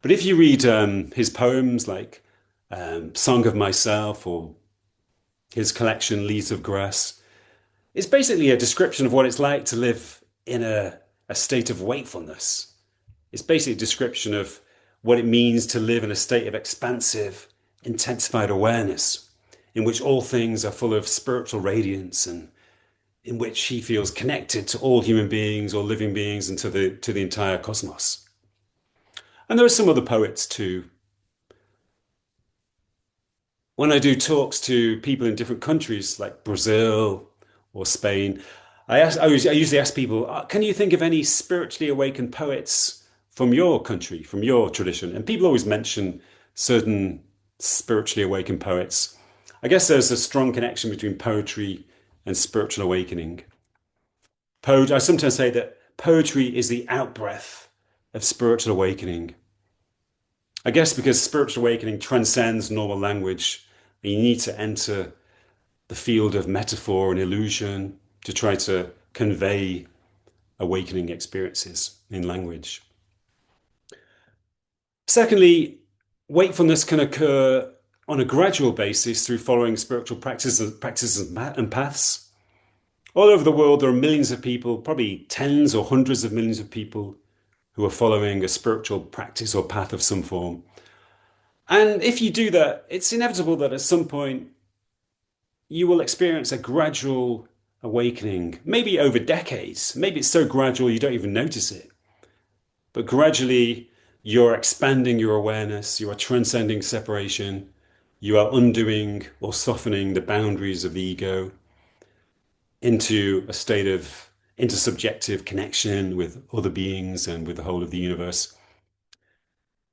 But if you read his poems like Song of Myself or his collection Leaves of Grass, it's basically a description of what it's like to live in a state of wakefulness. It's basically a description of what it means to live in a state of expansive, intensified awareness, in which all things are full of spiritual radiance and in which he feels connected to all human beings or living beings and to the entire cosmos. And there are some other poets too. When I do talks to people in different countries like Brazil or Spain, I usually ask people, can you think of any spiritually awakened poets from your country, from your tradition? And people always mention certain spiritually awakened poets. I guess there's a strong connection between poetry and spiritual awakening. I sometimes say that poetry is the outbreath of spiritual awakening. I guess because spiritual awakening transcends normal language, and you need to enter the field of metaphor and illusion to try to convey awakening experiences in language. Secondly, wakefulness can occur on a gradual basis through following spiritual practices and paths. All over the world, there are millions of people, probably tens or hundreds of millions of people who are following a spiritual practice or path of some form. And if you do that, it's inevitable that at some point you will experience a gradual awakening, maybe over decades. Maybe it's so gradual you don't even notice it. But gradually, you're expanding your awareness, you are transcending separation, you are undoing or softening the boundaries of the ego into a state of intersubjective connection with other beings and with the whole of the universe.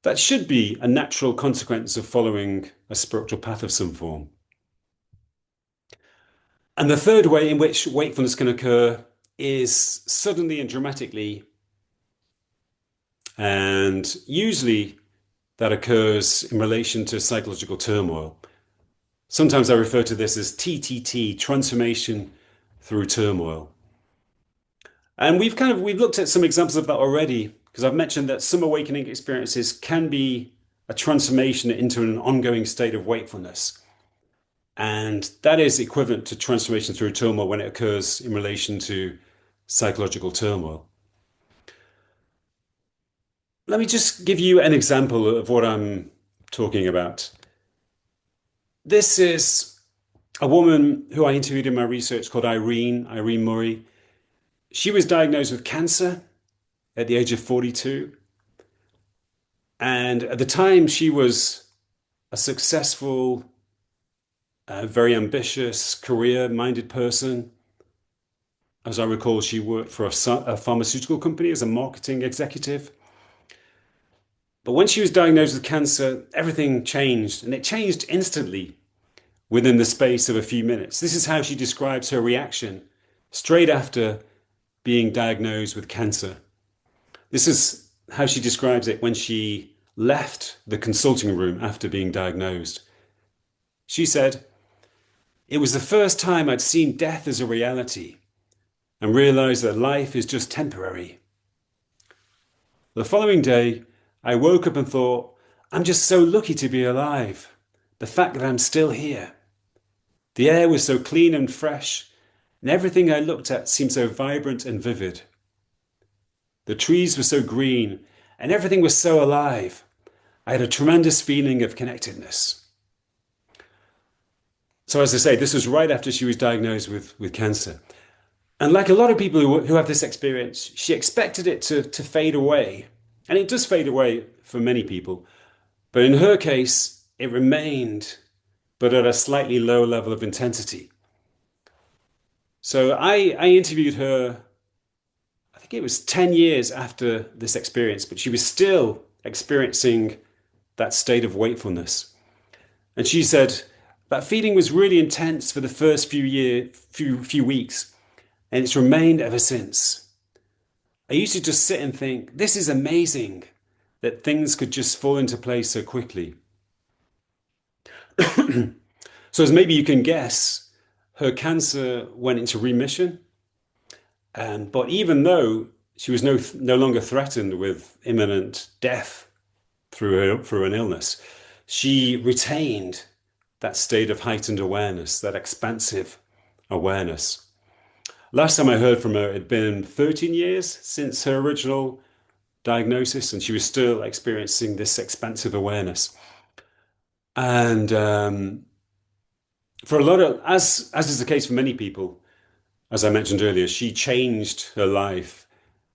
That should be a natural consequence of following a spiritual path of some form. And the third way in which wakefulness can occur is suddenly and dramatically. And usually that occurs in relation to psychological turmoil. Sometimes I refer to this as TTT, transformation through turmoil. And we've looked at some examples of that already, because I've mentioned that some awakening experiences can be a transformation into an ongoing state of wakefulness. And that is equivalent to transformation through turmoil when it occurs in relation to psychological turmoil. Let me just give you an example of what I'm talking about. This is a woman who I interviewed in my research called Irene Murray. She was diagnosed with cancer at the age of 42. And at the time, she was a successful, very ambitious, career-minded person. As I recall, she worked for a pharmaceutical company as a marketing executive. But when she was diagnosed with cancer, everything changed, and it changed instantly within the space of a few minutes. This is how she describes her reaction straight after being diagnosed with cancer. This is how she describes it when she left the consulting room after being diagnosed. She said, "It was the first time I'd seen death as a reality and realized that life is just temporary. The following day, I woke up and thought, I'm just so lucky to be alive. The fact that I'm still here. The air was so clean and fresh, and everything I looked at seemed so vibrant and vivid. The trees were so green, and everything was so alive. I had a tremendous feeling of connectedness." So as I say, this was right after she was diagnosed with cancer. And like a lot of people who have this experience, she expected it to fade away. And it does fade away for many people. But in her case, it remained, but at a slightly lower level of intensity. So I interviewed her, I think it was 10 years after this experience, but she was still experiencing that state of wakefulness. And she said, that feeling was really intense for the first few weeks, and it's remained ever since. I used to just sit and think, this is amazing that things could just fall into place so quickly. So as maybe you can guess, her cancer went into remission. But even though she was no longer threatened with imminent death through an illness, she retained that state of heightened awareness, that expansive awareness. Last time I heard from her, it had been 13 years since her original diagnosis, and she was still experiencing this expansive awareness. And for a lot of, as is the case for many people, as I mentioned earlier, she changed her life.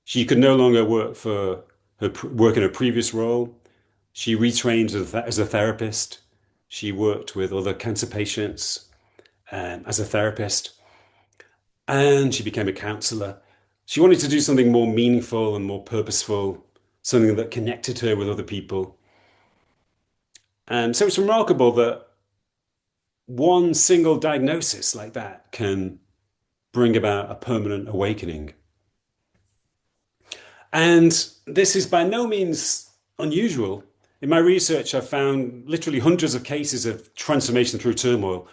She could no longer work in her previous role. She retrained as a therapist. She worked with other cancer patients as a therapist. And she became a counselor. She wanted to do something more meaningful and more purposeful, something that connected her with other people. And so it's remarkable that one single diagnosis like that can bring about a permanent awakening. And this is by no means unusual. In my research, I've found literally hundreds of cases of transformation through turmoil,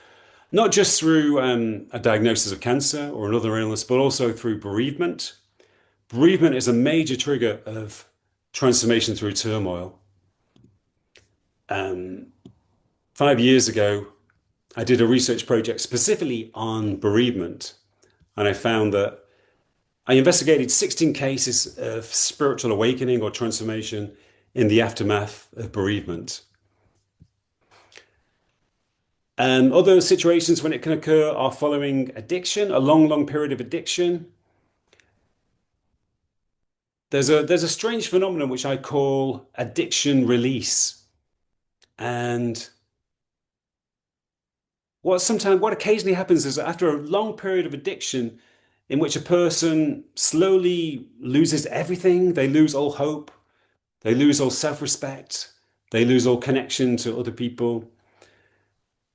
not just through a diagnosis of cancer or another illness, but also through bereavement. Bereavement is a major trigger of transformation through turmoil. 5 years ago, I did a research project specifically on bereavement, and I found that I investigated 16 cases of spiritual awakening or transformation in the aftermath of bereavement. Other situations when it can occur are following addiction, a long period of addiction. There's a strange phenomenon which I call addiction release. And what occasionally happens is that after a long period of addiction in which a person slowly loses everything, they lose all hope, they lose all self-respect, they lose all connection to other people.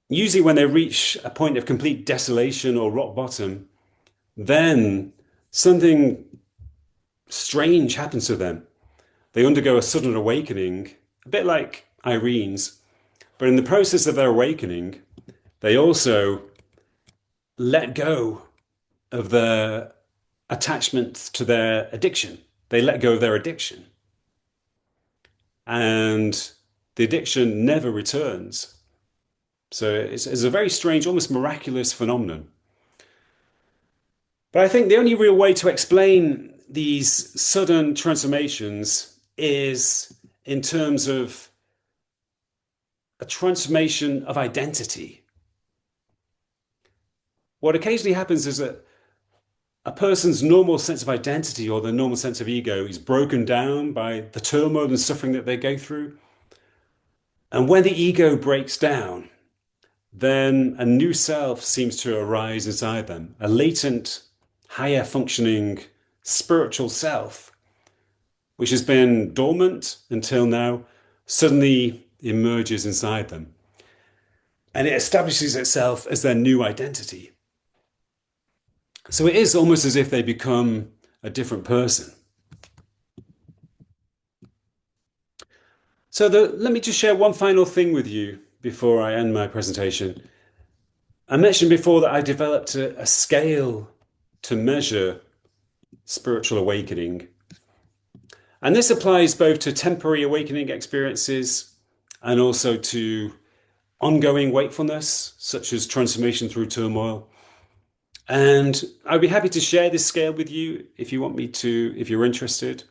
Usually when they reach a point of complete desolation or rock bottom, then something strange happens to them. They undergo a sudden awakening, a bit like Irene's, but in the process of their awakening, they also let go of their attachment to their addiction. They let go of their addiction. And the addiction never returns. So it's a very strange, almost miraculous phenomenon. But I think the only real way to explain these sudden transformations is in terms of a transformation of identity. What occasionally happens is that a person's normal sense of identity or their normal sense of ego is broken down by the turmoil and suffering that they go through. And when the ego breaks down, then a new self seems to arise inside them, a latent, higher functioning spiritual self, which has been dormant until now, suddenly emerges inside them. And it establishes itself as their new identity. So it is almost as if they become a different person. So let me just share one final thing with you before I end my presentation. I mentioned before that I developed a scale to measure spiritual awakening. And this applies both to temporary awakening experiences and also to ongoing wakefulness, such as transformation through turmoil. And I'd be happy to share this scale with you if you want me to, if you're interested.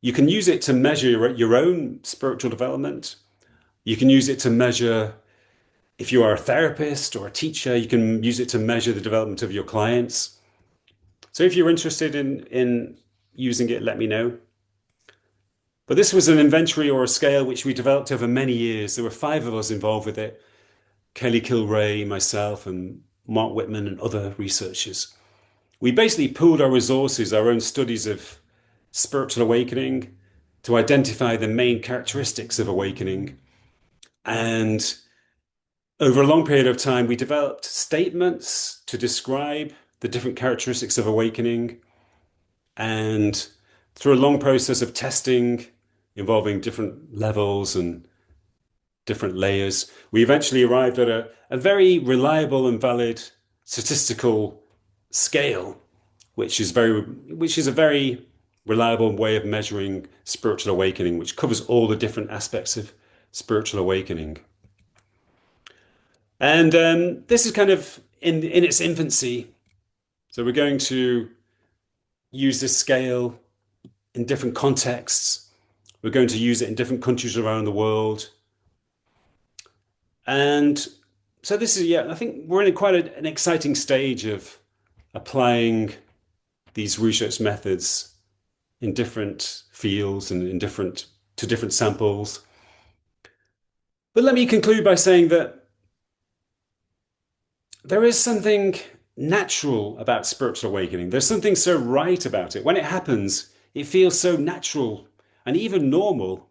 You can use it to measure your own spiritual development. You can use it to measure, if you are a therapist or a teacher, you can use it to measure the development of your clients. So if you're interested in using it, let me know. But this was an inventory or a scale which we developed over many years. There were 5 of us involved with it: Kelly Kilray, myself, and Mark Whitman and other researchers. We basically pooled our resources, our own studies of spiritual awakening, to identify the main characteristics of awakening. And over a long period of time, we developed statements to describe the different characteristics of awakening. And through a long process of testing involving different levels and different layers, we eventually arrived at a very reliable and valid statistical scale, which is a very reliable way of measuring spiritual awakening, which covers all the different aspects of spiritual awakening. And this is kind of in its infancy. So we're going to use this scale in different contexts. We're going to use it in different countries around the world. And so this is, I think we're in quite an exciting stage of applying these research methods in different fields and to different samples. But let me conclude by saying that there is something natural about spiritual awakening. There's something so right about it. When it happens, it feels so natural and even normal.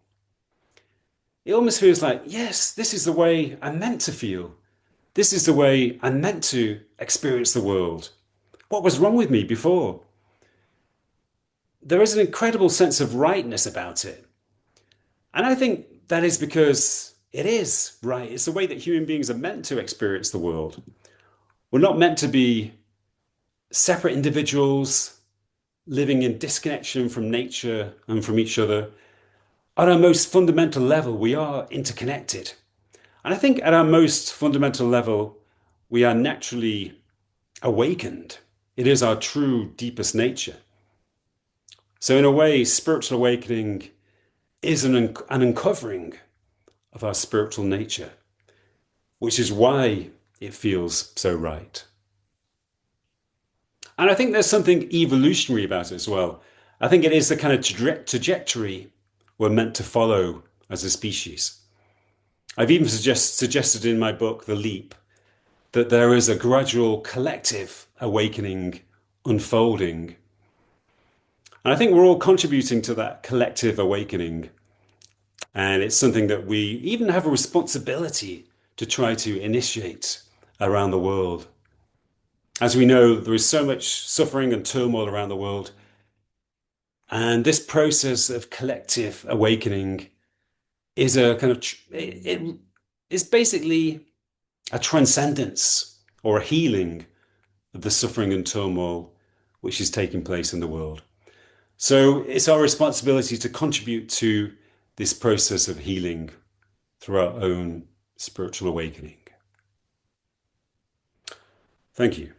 It almost feels like, yes, this is the way I'm meant to feel. This is the way I'm meant to experience the world. What was wrong with me before? There is an incredible sense of rightness about it. And I think that is because it is right. It's the way that human beings are meant to experience the world. We're not meant to be separate individuals living in disconnection from nature and from each other. at our most fundamental level, we are interconnected. And I think at our most fundamental level, we are naturally awakened. It is our true, deepest nature. So in a way, spiritual awakening is an uncovering of our spiritual nature, which is why it feels so right. And I think there's something evolutionary about it as well. I think it is the kind of trajectory we're meant to follow as a species. I've even suggested in my book, The Leap, that there is a gradual collective awakening unfolding. And I think we're all contributing to that collective awakening. And it's something that we even have a responsibility to try to initiate around the world. As we know, there is so much suffering and turmoil around the world. And this process of collective awakening is a kind of, it is basically a transcendence or a healing of the suffering and turmoil which is taking place in the world. So it's our responsibility to contribute to this process of healing through our own spiritual awakening. Thank you.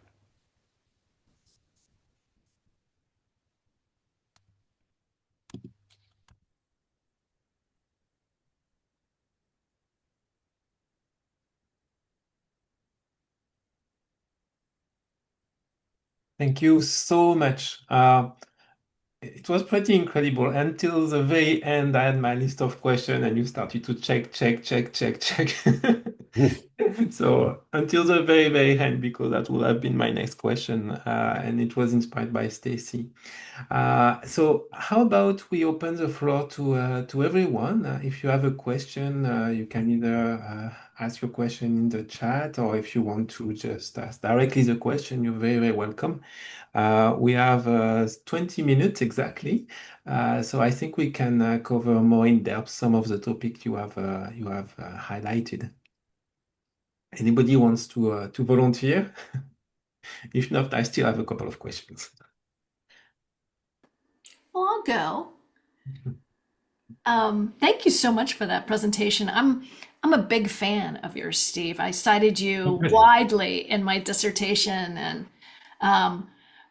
Thank you so much. It was pretty incredible until the very end. I had my list of questions, and you started to check. So until the very, very end, because that would have been my next question, and it was inspired by Stacy. So how about we open the floor to everyone? If you have a question, you can either ask your question in the chat, or if you want to just ask directly the question, you're very, very welcome. We have 20 minutes exactly, so I think we can cover more in depth some of the topics you have highlighted. Anybody wants to volunteer? If not, I still have a couple of questions. Well, I'll go. Thank you so much for that presentation. I'm a big fan of yours, Steve. I cited you widely in my dissertation, and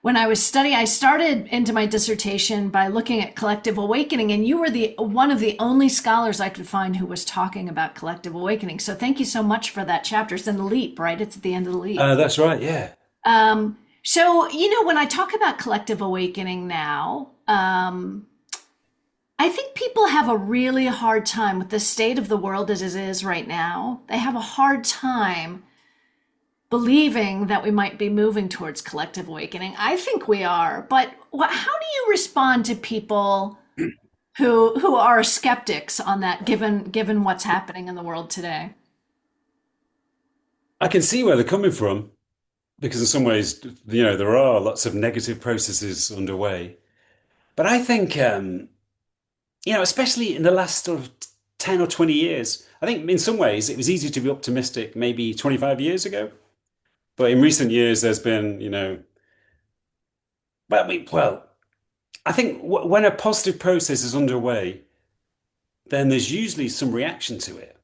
when I was studying, I started into my dissertation by looking at collective awakening, and you were one of the only scholars I could find who was talking about collective awakening. So thank you so much for that chapter. It's in The Leap, right? It's at the end of The Leap. That's right, yeah. So, when I talk about collective awakening now, I think people have a really hard time with the state of the world as it is right now. They have a hard time believing that we might be moving towards collective awakening. I think we are, but how do you respond to people who are skeptics on that, given what's happening in the world today? I can see where they're coming from, because in some ways, there are lots of negative processes underway. But I think, especially in the last sort of 10 or 20 years, I think in some ways it was easy to be optimistic maybe 25 years ago. But in recent years, there's been, I think when a positive process is underway, then there's usually some reaction to it.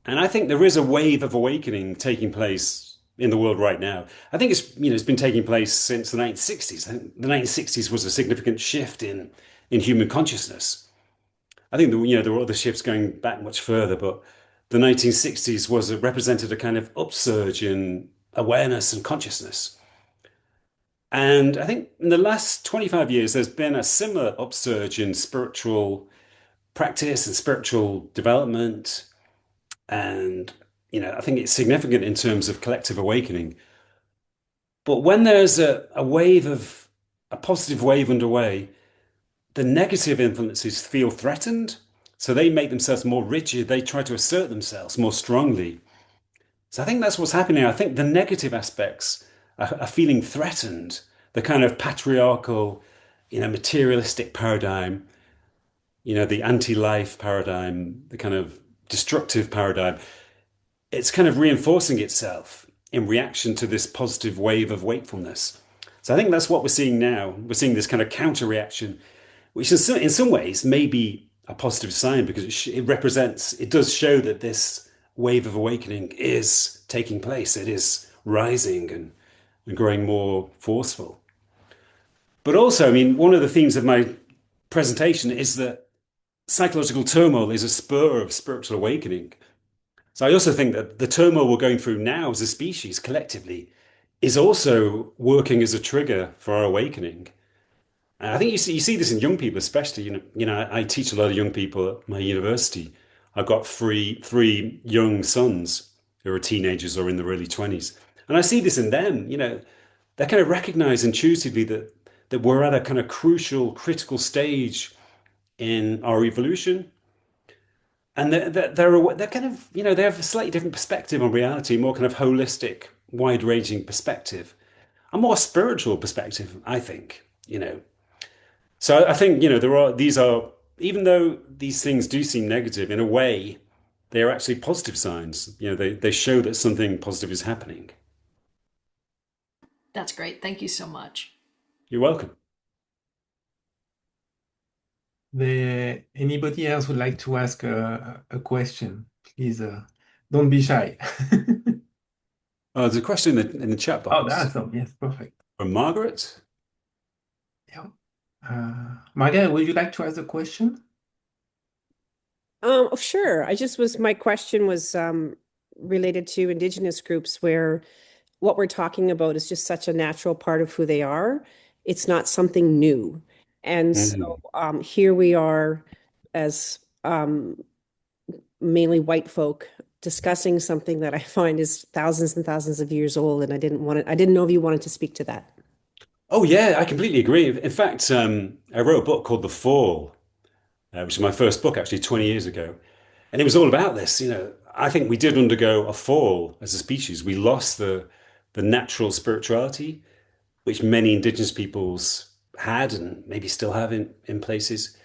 And I think there is a wave of awakening taking place in the world right now. I think it's been taking place since the 1960s. I think the 1960s was a significant shift in human consciousness. I think there were other shifts going back much further, but the 1960s represented a kind of upsurge in awareness and consciousness. And I think in the last 25 years, there's been a similar upsurge in spiritual practice and spiritual development. And, I think it's significant in terms of collective awakening. But when there's a positive wave underway, the negative influences feel threatened. So they make themselves more rigid. They try to assert themselves more strongly. So I think that's what's happening. I think the negative aspects are feeling threatened. The kind of patriarchal, materialistic paradigm, the anti-life paradigm, the kind of destructive paradigm, it's kind of reinforcing itself in reaction to this positive wave of wakefulness. So I think that's what we're seeing now. We're seeing this kind of counter reaction, which is in some ways maybe a positive sign because it does show that this wave of awakening is taking place. It is rising and growing more forceful. But also, I mean, one of the themes of my presentation is that psychological turmoil is a spur of spiritual awakening. So I also think that the turmoil we're going through now as a species collectively is also working as a trigger for our awakening. And I think you see this in young people, especially. I teach a lot of young people at my university. I've got three young sons who are teenagers or in their early 20s. And I see this in them. They kind of recognize intuitively that we're at a kind of crucial, critical stage in our evolution. And they're kind of, they have a slightly different perspective on reality, more kind of holistic, wide-ranging perspective, a more spiritual perspective, I think. So I think, these are, even though these things do seem negative, in a way, they are actually positive signs. They show that something positive is happening. That's great. Thank you so much. You're welcome. Anybody else would like to ask a question? Please don't be shy. Oh, there's a question in the chat Oh, box awesome. Yes, perfect. from Margaret. Yeah. Margaret, would you like to ask a question? Sure. My question was related to Indigenous groups where what we're talking about is just such a natural part of who they are. It's not something new. And so here we are as mainly white folk discussing something that I find is thousands and thousands of years old, and I didn't know if you wanted to speak to that. Oh, yeah, I completely agree. In fact, I wrote a book called The Fall, which is my first book actually 20 years ago. And it was all about this. I think we did undergo a fall as a species. We lost the natural spirituality, which many indigenous peoples had and maybe still have in places.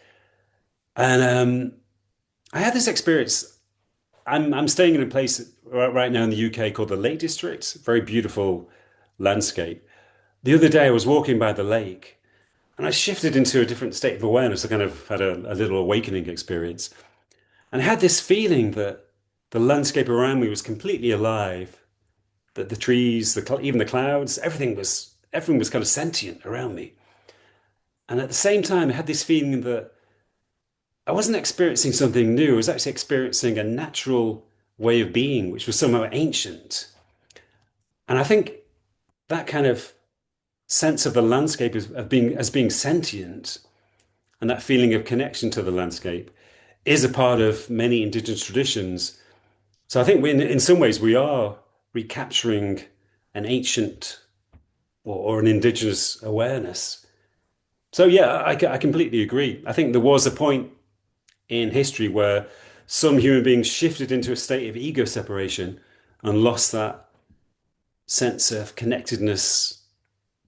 And I had this experience. I'm staying in a place right now in the UK called the Lake District, very beautiful landscape. The other day I was walking by the lake and I shifted into a different state of awareness. I kind of had a little awakening experience. And I had this feeling that the landscape around me was completely alive, that the trees, even the clouds, everything was kind of sentient around me. And at the same time, I had this feeling that I wasn't experiencing something new. I was actually experiencing a natural way of being, which was somehow ancient. And I think that kind of sense of the landscape as being sentient and that feeling of connection to the landscape is a part of many indigenous traditions. So I think in some ways we are recapturing an ancient or an indigenous awareness. So yeah, I completely agree. I think there was a point in history where some human beings shifted into a state of ego separation and lost that sense of connectedness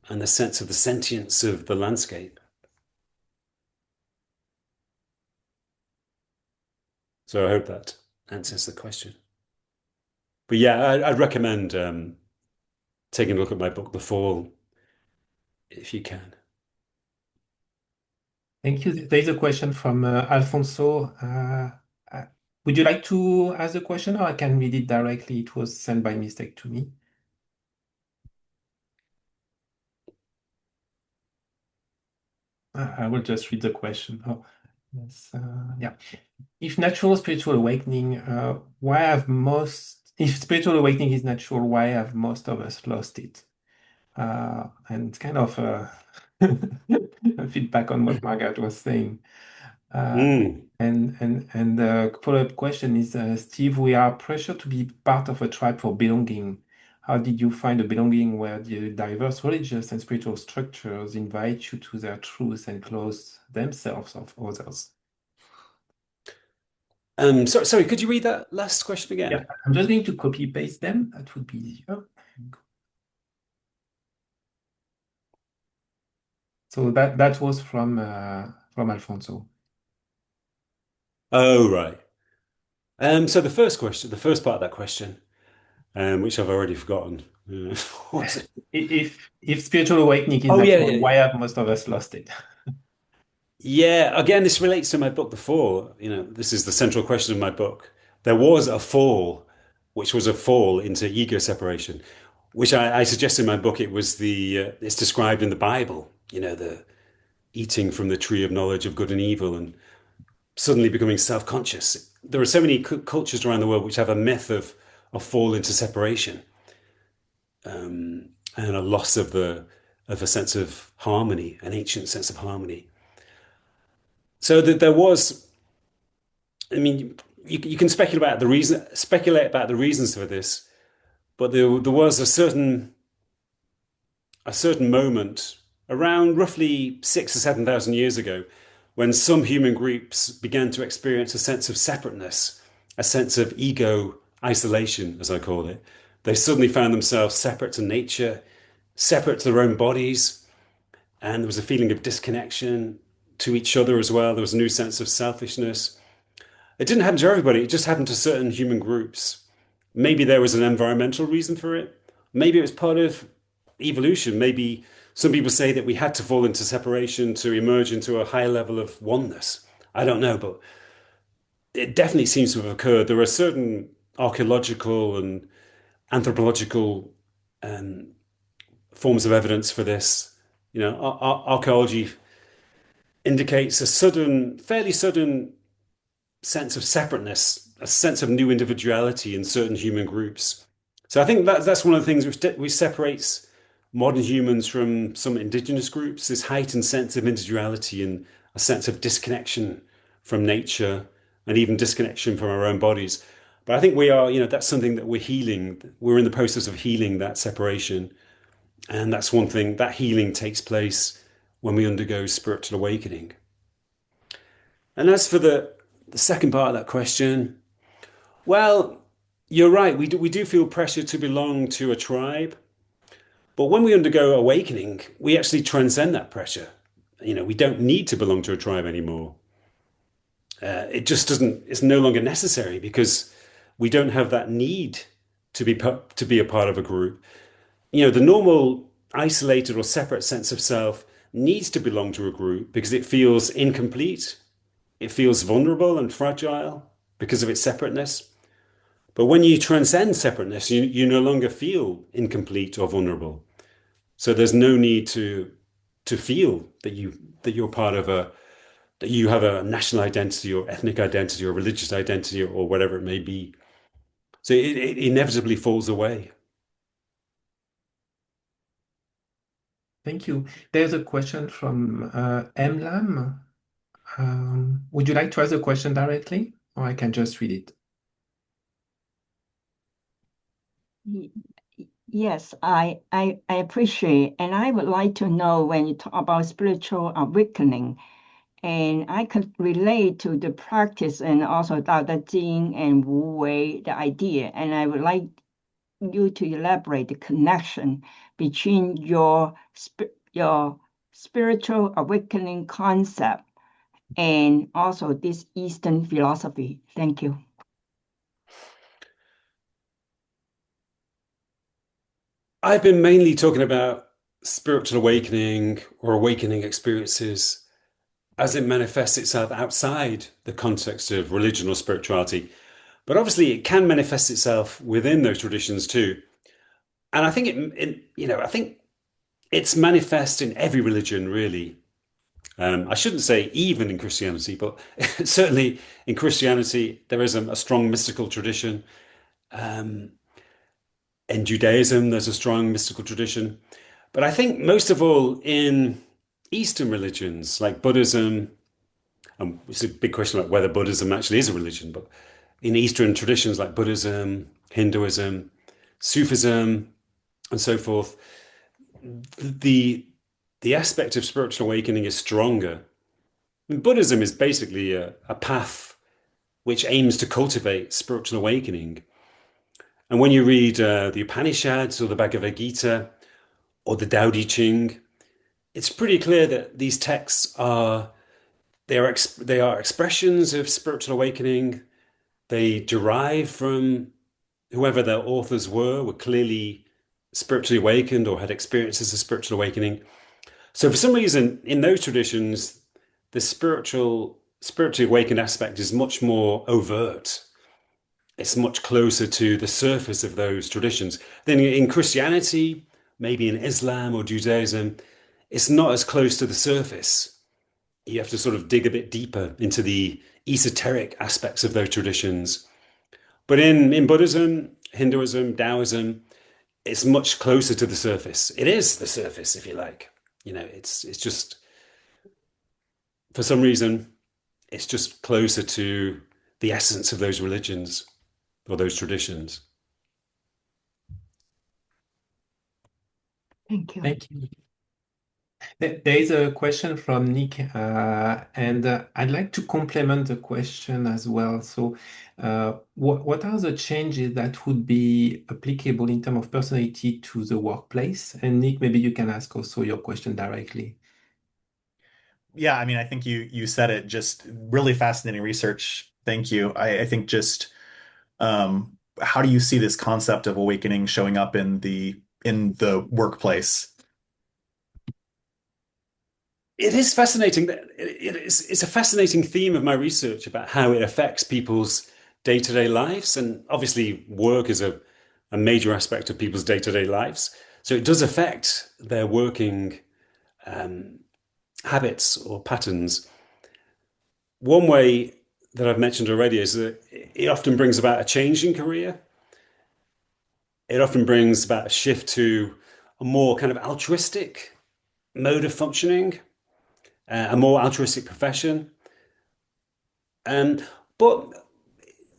and the sense of the sentience of the landscape. So I hope that answers the question. But yeah, I'd recommend taking a look at my book, The Fall, if you can. Thank you. There is a question from Alfonso. Would you like to ask the question, or I can read it directly? It was sent by mistake to me. I will just read the question. Oh, yes. Yeah. If spiritual awakening, if spiritual awakening is natural, why have most of us lost it? And kind of a feedback on what Margaret was saying. And the follow-up question is, Steve, we are pressured to be part of a tribe for belonging. How did you find a belonging where the diverse religious and spiritual structures invite you to their truth and close themselves of others? Sorry, could you read that last question again? Yeah, I'm just going to copy paste them. That would be easier. So that was from Alfonso. Oh, right. So the first part of that question, which I've already forgotten. What's it? If spiritual awakening is Oh, yeah, natural, yeah. why have most of us lost it? Yeah, again, this relates to my book, The Fall. This is the central question of my book. There was a fall, which was a fall into ego separation, which I suggest in my book. It's described in the Bible, the eating from the tree of knowledge of good and evil and suddenly becoming self-conscious. There are so many cultures around the world which have a myth of a fall into separation, and a loss of a sense of harmony, an ancient sense of harmony. So that there was, I mean, you can speculate about the reasons for this, but there was a certain moment around roughly 6 or 7 thousand years ago when some human groups began to experience a sense of separateness, a sense of ego isolation, as I call it. They suddenly found themselves separate to nature, separate to their own bodies, and there was a feeling of disconnection to each other as well. There was a new sense of selfishness. It didn't happen to everybody, it just happened to certain human groups. Maybe there was an environmental reason for it. Maybe it was part of evolution. Maybe some people say that we had to fall into separation to emerge into a higher level of oneness. I don't know, but it definitely seems to have occurred. There are certain archaeological and anthropological um, forms of evidence for this. Archaeology indicates a fairly sudden sense of separateness, a sense of new individuality in certain human groups. So I think that's one of the things which separates modern humans from some indigenous groups, this heightened sense of individuality and a sense of disconnection from nature and even disconnection from our own bodies. But I think that's something that we're healing. We're in the process of healing that separation. And that's one thing, that healing takes place when we undergo spiritual awakening. And as for the second part of that question, well, you're right. We do feel pressure to belong to a tribe. But when we undergo awakening, we actually transcend that pressure. We don't need to belong to a tribe anymore. It just doesn't, it's no longer necessary because we don't have that need to be a part of a group. The normal isolated or separate sense of self needs to belong to a group because it feels incomplete. It feels vulnerable and fragile because of its separateness. But when you transcend separateness, you no longer feel incomplete or vulnerable. So there's no need to feel that you're part of that you have a national identity or ethnic identity or religious identity or whatever it may be. So it inevitably falls away. Thank you. There's a question from M. Lam. Would you like to ask the question directly, or I can just read it? Yes, I appreciate, and I would like to know when you talk about spiritual awakening, and I could relate to the practice and also Dao De Jing and Wu Wei, the idea, and I would like you to elaborate the connection between your spiritual awakening concept and also this Eastern philosophy. Thank you. I've been mainly talking about spiritual awakening or awakening experiences as it manifests itself outside the context of religion or spirituality. But obviously, it can manifest itself within those traditions too. And I think I think it's manifest in every religion, really. I shouldn't say even in Christianity, but certainly in Christianity, there is a strong mystical tradition. In Judaism, there's a strong mystical tradition. But I think most of all in Eastern religions like Buddhism, and it's a big question about whether Buddhism actually is a religion, but in Eastern traditions like Buddhism, Hinduism, Sufism, and so forth, the aspect of spiritual awakening is stronger. Buddhism is basically a path which aims to cultivate spiritual awakening. And when you read the Upanishads or the Bhagavad Gita or the Tao Te Ching, it's pretty clear that these texts are expressions of spiritual awakening. They derive from whoever their authors were clearly spiritually awakened or had experiences of spiritual awakening. So for some reason, in those traditions, the spiritually awakened aspect is much more overt. It's much closer to the surface of those traditions. Then in Christianity, maybe in Islam or Judaism, it's not as close to the surface. You have to sort of dig a bit deeper into the esoteric aspects of those traditions. But in Buddhism, Hinduism, Taoism, it's much closer to the surface. It is the surface, if you like. It's just, for some reason, it's just closer to the essence of those religions or those traditions. Thank you. Thank you. There is a question from Nick, and I'd like to complement the question as well. So, what are the changes that would be applicable in terms of personality to the workplace? And Nick, maybe you can ask also your question directly. Yeah, I mean, I think you said it. Just really fascinating research. Thank you. I think just how do you see this concept of awakening showing up in the workplace? It is fascinating. It's a fascinating theme of my research about how it affects people's day-to-day lives. And obviously, work is a major aspect of people's day-to-day lives. So it does affect their working habits or patterns. One way that I've mentioned already is that it often brings about a change in career. It often brings about a shift to a more kind of altruistic mode of functioning, a more altruistic profession. But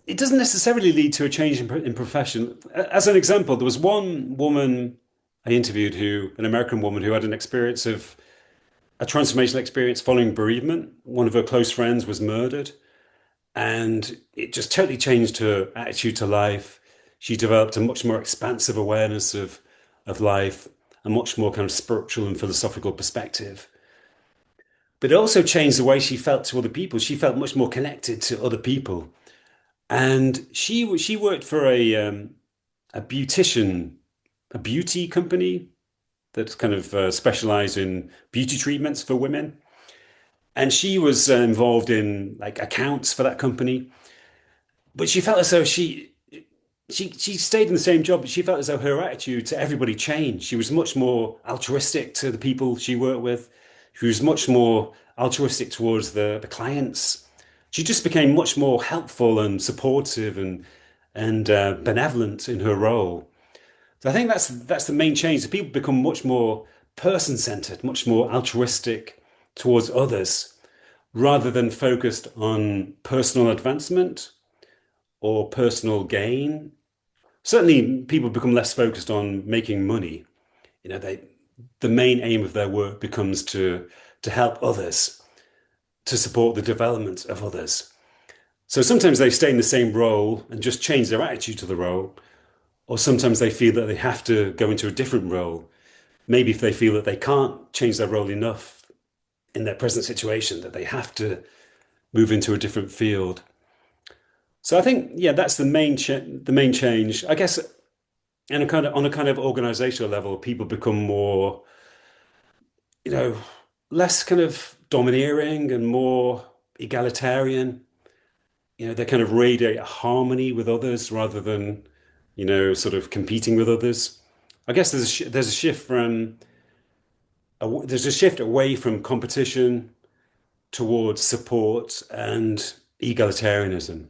it doesn't necessarily lead to a change in profession. As an example, there was one woman I interviewed an American woman who had a transformational experience following bereavement. One of her close friends was murdered, and it just totally changed her attitude to life. She developed a much more expansive awareness of life, a much more kind of spiritual and philosophical perspective. But it also changed the way she felt to other people. She felt much more connected to other people. And she worked for a beautician, a beauty company that kind of specialized in beauty treatments for women. And she was involved in like accounts for that company. But she felt as though she stayed in the same job, but she felt as though her attitude to everybody changed. She was much more altruistic to the people she worked with. She was much more altruistic towards the clients. She just became much more helpful and supportive and benevolent in her role. So I think that's the main change. That people become much more person-centered, much more altruistic towards others, rather than focused on personal advancement or personal gain. Certainly, people become less focused on making money. The main aim of their work becomes to help others, to support the development of others. So sometimes they stay in the same role and just change their attitude to the role, or sometimes they feel that they have to go into a different role. Maybe if they feel that they can't change their role enough in their present situation, that they have to move into a different field. So I think, yeah, that's the main change. I guess on a kind of organizational level, people become more, less kind of domineering and more egalitarian. They kind of radiate harmony with others rather than, sort of competing with others. I guess there's a shift away from competition towards support and egalitarianism.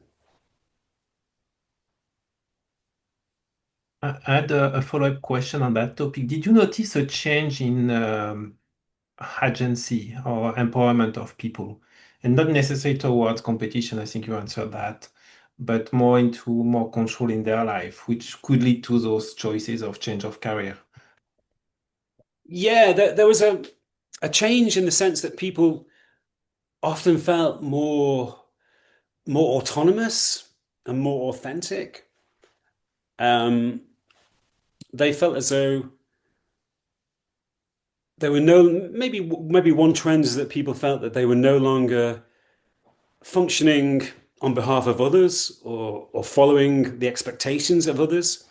I had a follow-up question on that topic. Did you notice a change in agency or empowerment of people? And not necessarily towards competition, I think you answered that, but more into more control in their life, which could lead to those choices of change of career. Yeah, there was a change in the sense that people often felt more autonomous and more authentic. They felt as though there were maybe one trend is that people felt that they were no longer functioning on behalf of others or following the expectations of others.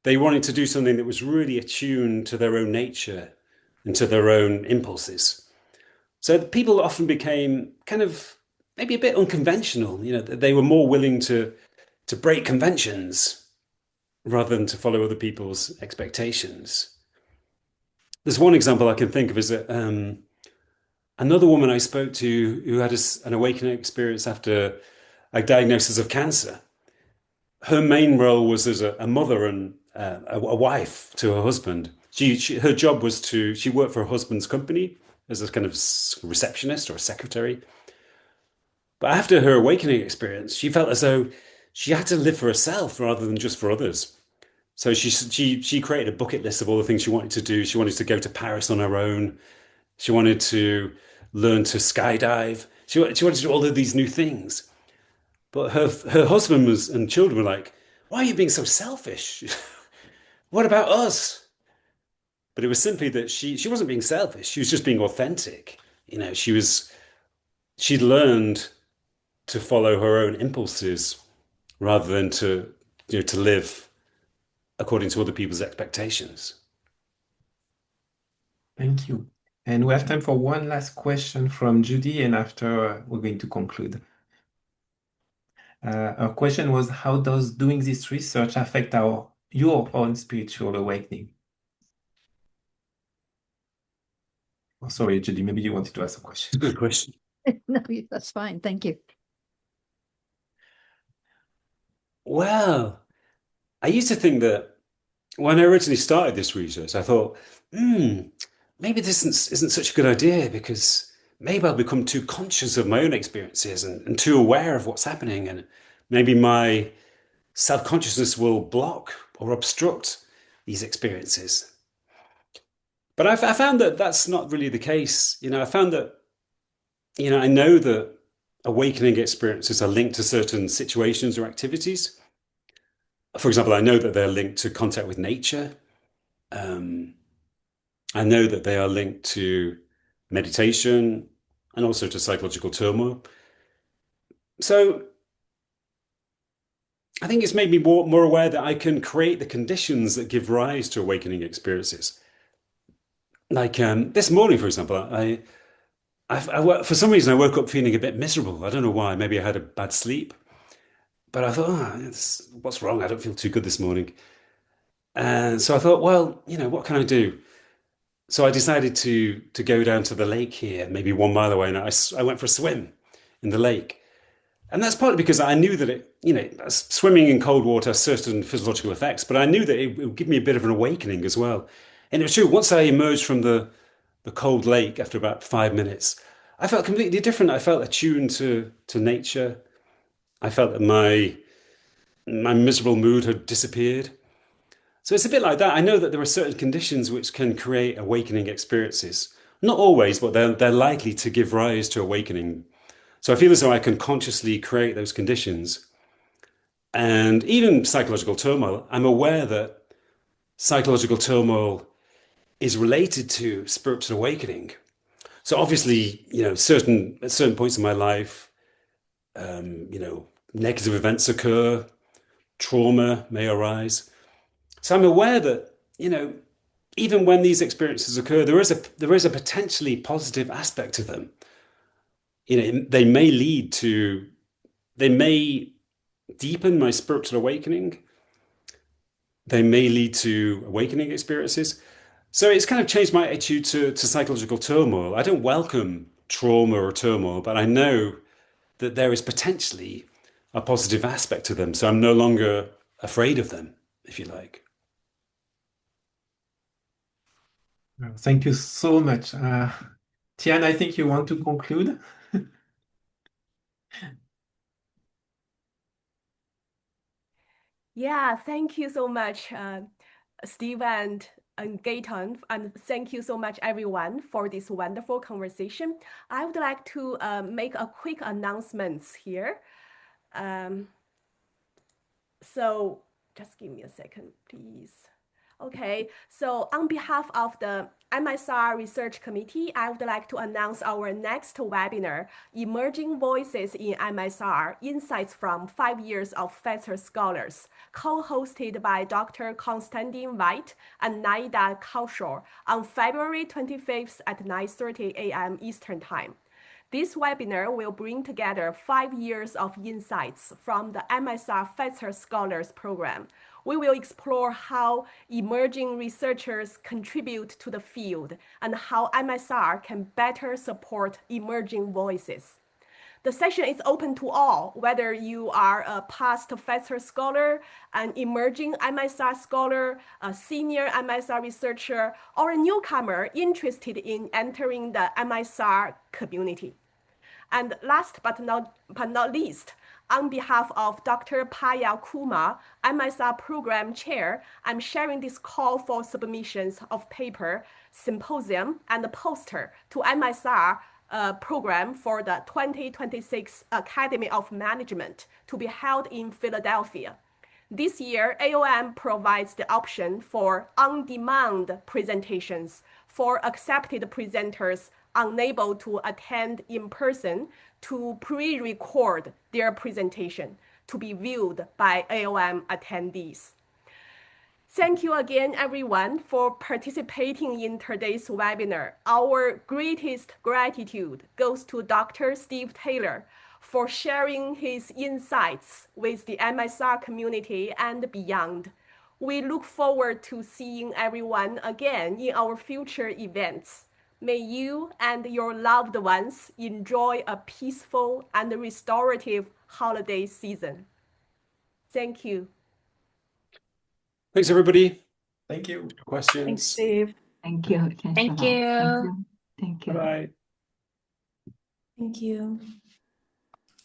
They wanted to do something that was really attuned to their own nature and to their own impulses. So people often became kind of maybe a bit unconventional. They were more willing to break conventions rather than to follow other people's expectations. There's one example I can think of is that another woman I spoke to who had an awakening experience after a diagnosis of cancer. Her main role was as a mother and a wife to her husband. Her job was she worked for her husband's company as a kind of receptionist or a secretary. But after her awakening experience, she felt as though she had to live for herself rather than just for others. So she created a bucket list of all the things she wanted to do. She wanted to go to Paris on her own. She wanted to learn to skydive. She wanted to do all of these new things. But her husband and children were like, "Why are you being so selfish? What about us?" But it was simply that she wasn't being selfish. She was just being authentic. She'd learned to follow her own impulses rather than to live according to other people's expectations. Thank you. And we have time for one last question from Judy, and after we're going to conclude. Our question was, how does doing this research affect your own spiritual awakening? Oh, sorry, Judy, maybe you wanted to ask a question. Good question. No, that's fine. Thank you. Well, I used to think that when I originally started this research, I thought, maybe this isn't such a good idea because maybe I'll become too conscious of my own experiences and too aware of what's happening. And maybe my self-consciousness will block or obstruct these experiences. But I found that that's not really the case. I found that, I know that awakening experiences are linked to certain situations or activities. For example, I know that they're linked to contact with nature. I know that they are linked to meditation and also to psychological turmoil. So I think it's made me more aware that I can create the conditions that give rise to awakening experiences. Like this morning, for example, for some reason, I woke up feeling a bit miserable. I don't know why. Maybe I had a bad sleep. But I thought, what's wrong? I don't feel too good this morning. And so I thought, well, what can I do? So I decided to go down to the lake here, maybe 1 mile away, and I went for a swim in the lake. And that's partly because I knew that swimming in cold water has certain physiological effects, but I knew that it would give me a bit of an awakening as well. And it was true, once I emerged from the cold lake after about 5 minutes, I felt completely different. I felt attuned to nature. I felt that my miserable mood had disappeared. So it's a bit like that. I know that there are certain conditions which can create awakening experiences. Not always, but they're likely to give rise to awakening. So I feel as though I can consciously create those conditions. And even psychological turmoil, I'm aware that psychological turmoil is related to spiritual awakening. So obviously, at certain points in my life, negative events occur, trauma may arise. So I'm aware that, even when these experiences occur, there is a potentially positive aspect to them. They may deepen my spiritual awakening. They may lead to awakening experiences. So it's kind of changed my attitude to psychological turmoil. I don't welcome trauma or turmoil, but I know that there is potentially a positive aspect to them. So I'm no longer afraid of them, if you like. Thank you so much. Tian, I think you want to conclude? Yeah, thank you so much, Steve and Gaëtan, and thank you so much, everyone, for this wonderful conversation. I would like to make a quick announcements here. So just give me a second, please. Okay, so on behalf of the MSR Research Committee, I would like to announce our next webinar, Emerging Voices in MSR, Insights from 5 Years of FESR Scholars, co-hosted by Dr. Konstantin White and Naida Kaushor on February 25th at 9:30 a.m. Eastern Time. This webinar will bring together 5 years of insights from the MSR FESR Scholars Program. We will explore how emerging researchers contribute to the field and how MSR can better support emerging voices. The session is open to all, whether you are a past FESR scholar, an emerging MSR scholar, a senior MSR researcher, or a newcomer interested in entering the MSR community. And last but not least, on behalf of Dr. Paya Kumar, MSR Program Chair, I'm sharing this call for submissions of paper, symposium, and poster to MSR program for the 2026 Academy of Management to be held in Philadelphia. This year, AOM provides the option for on-demand presentations for accepted presenters unable to attend in person to pre-record their presentation to be viewed by AOM attendees. Thank you again, everyone, for participating in today's webinar. Our greatest gratitude goes to Dr. Steve Taylor for sharing his insights with the MSR community and beyond. We look forward to seeing everyone again in our future events. May you and your loved ones enjoy a peaceful and restorative holiday season. Thank you. Thanks, everybody. Thank you. Questions? Thanks, Steve. Thank you. Thank you. Thank you. Bye-bye. Thank you.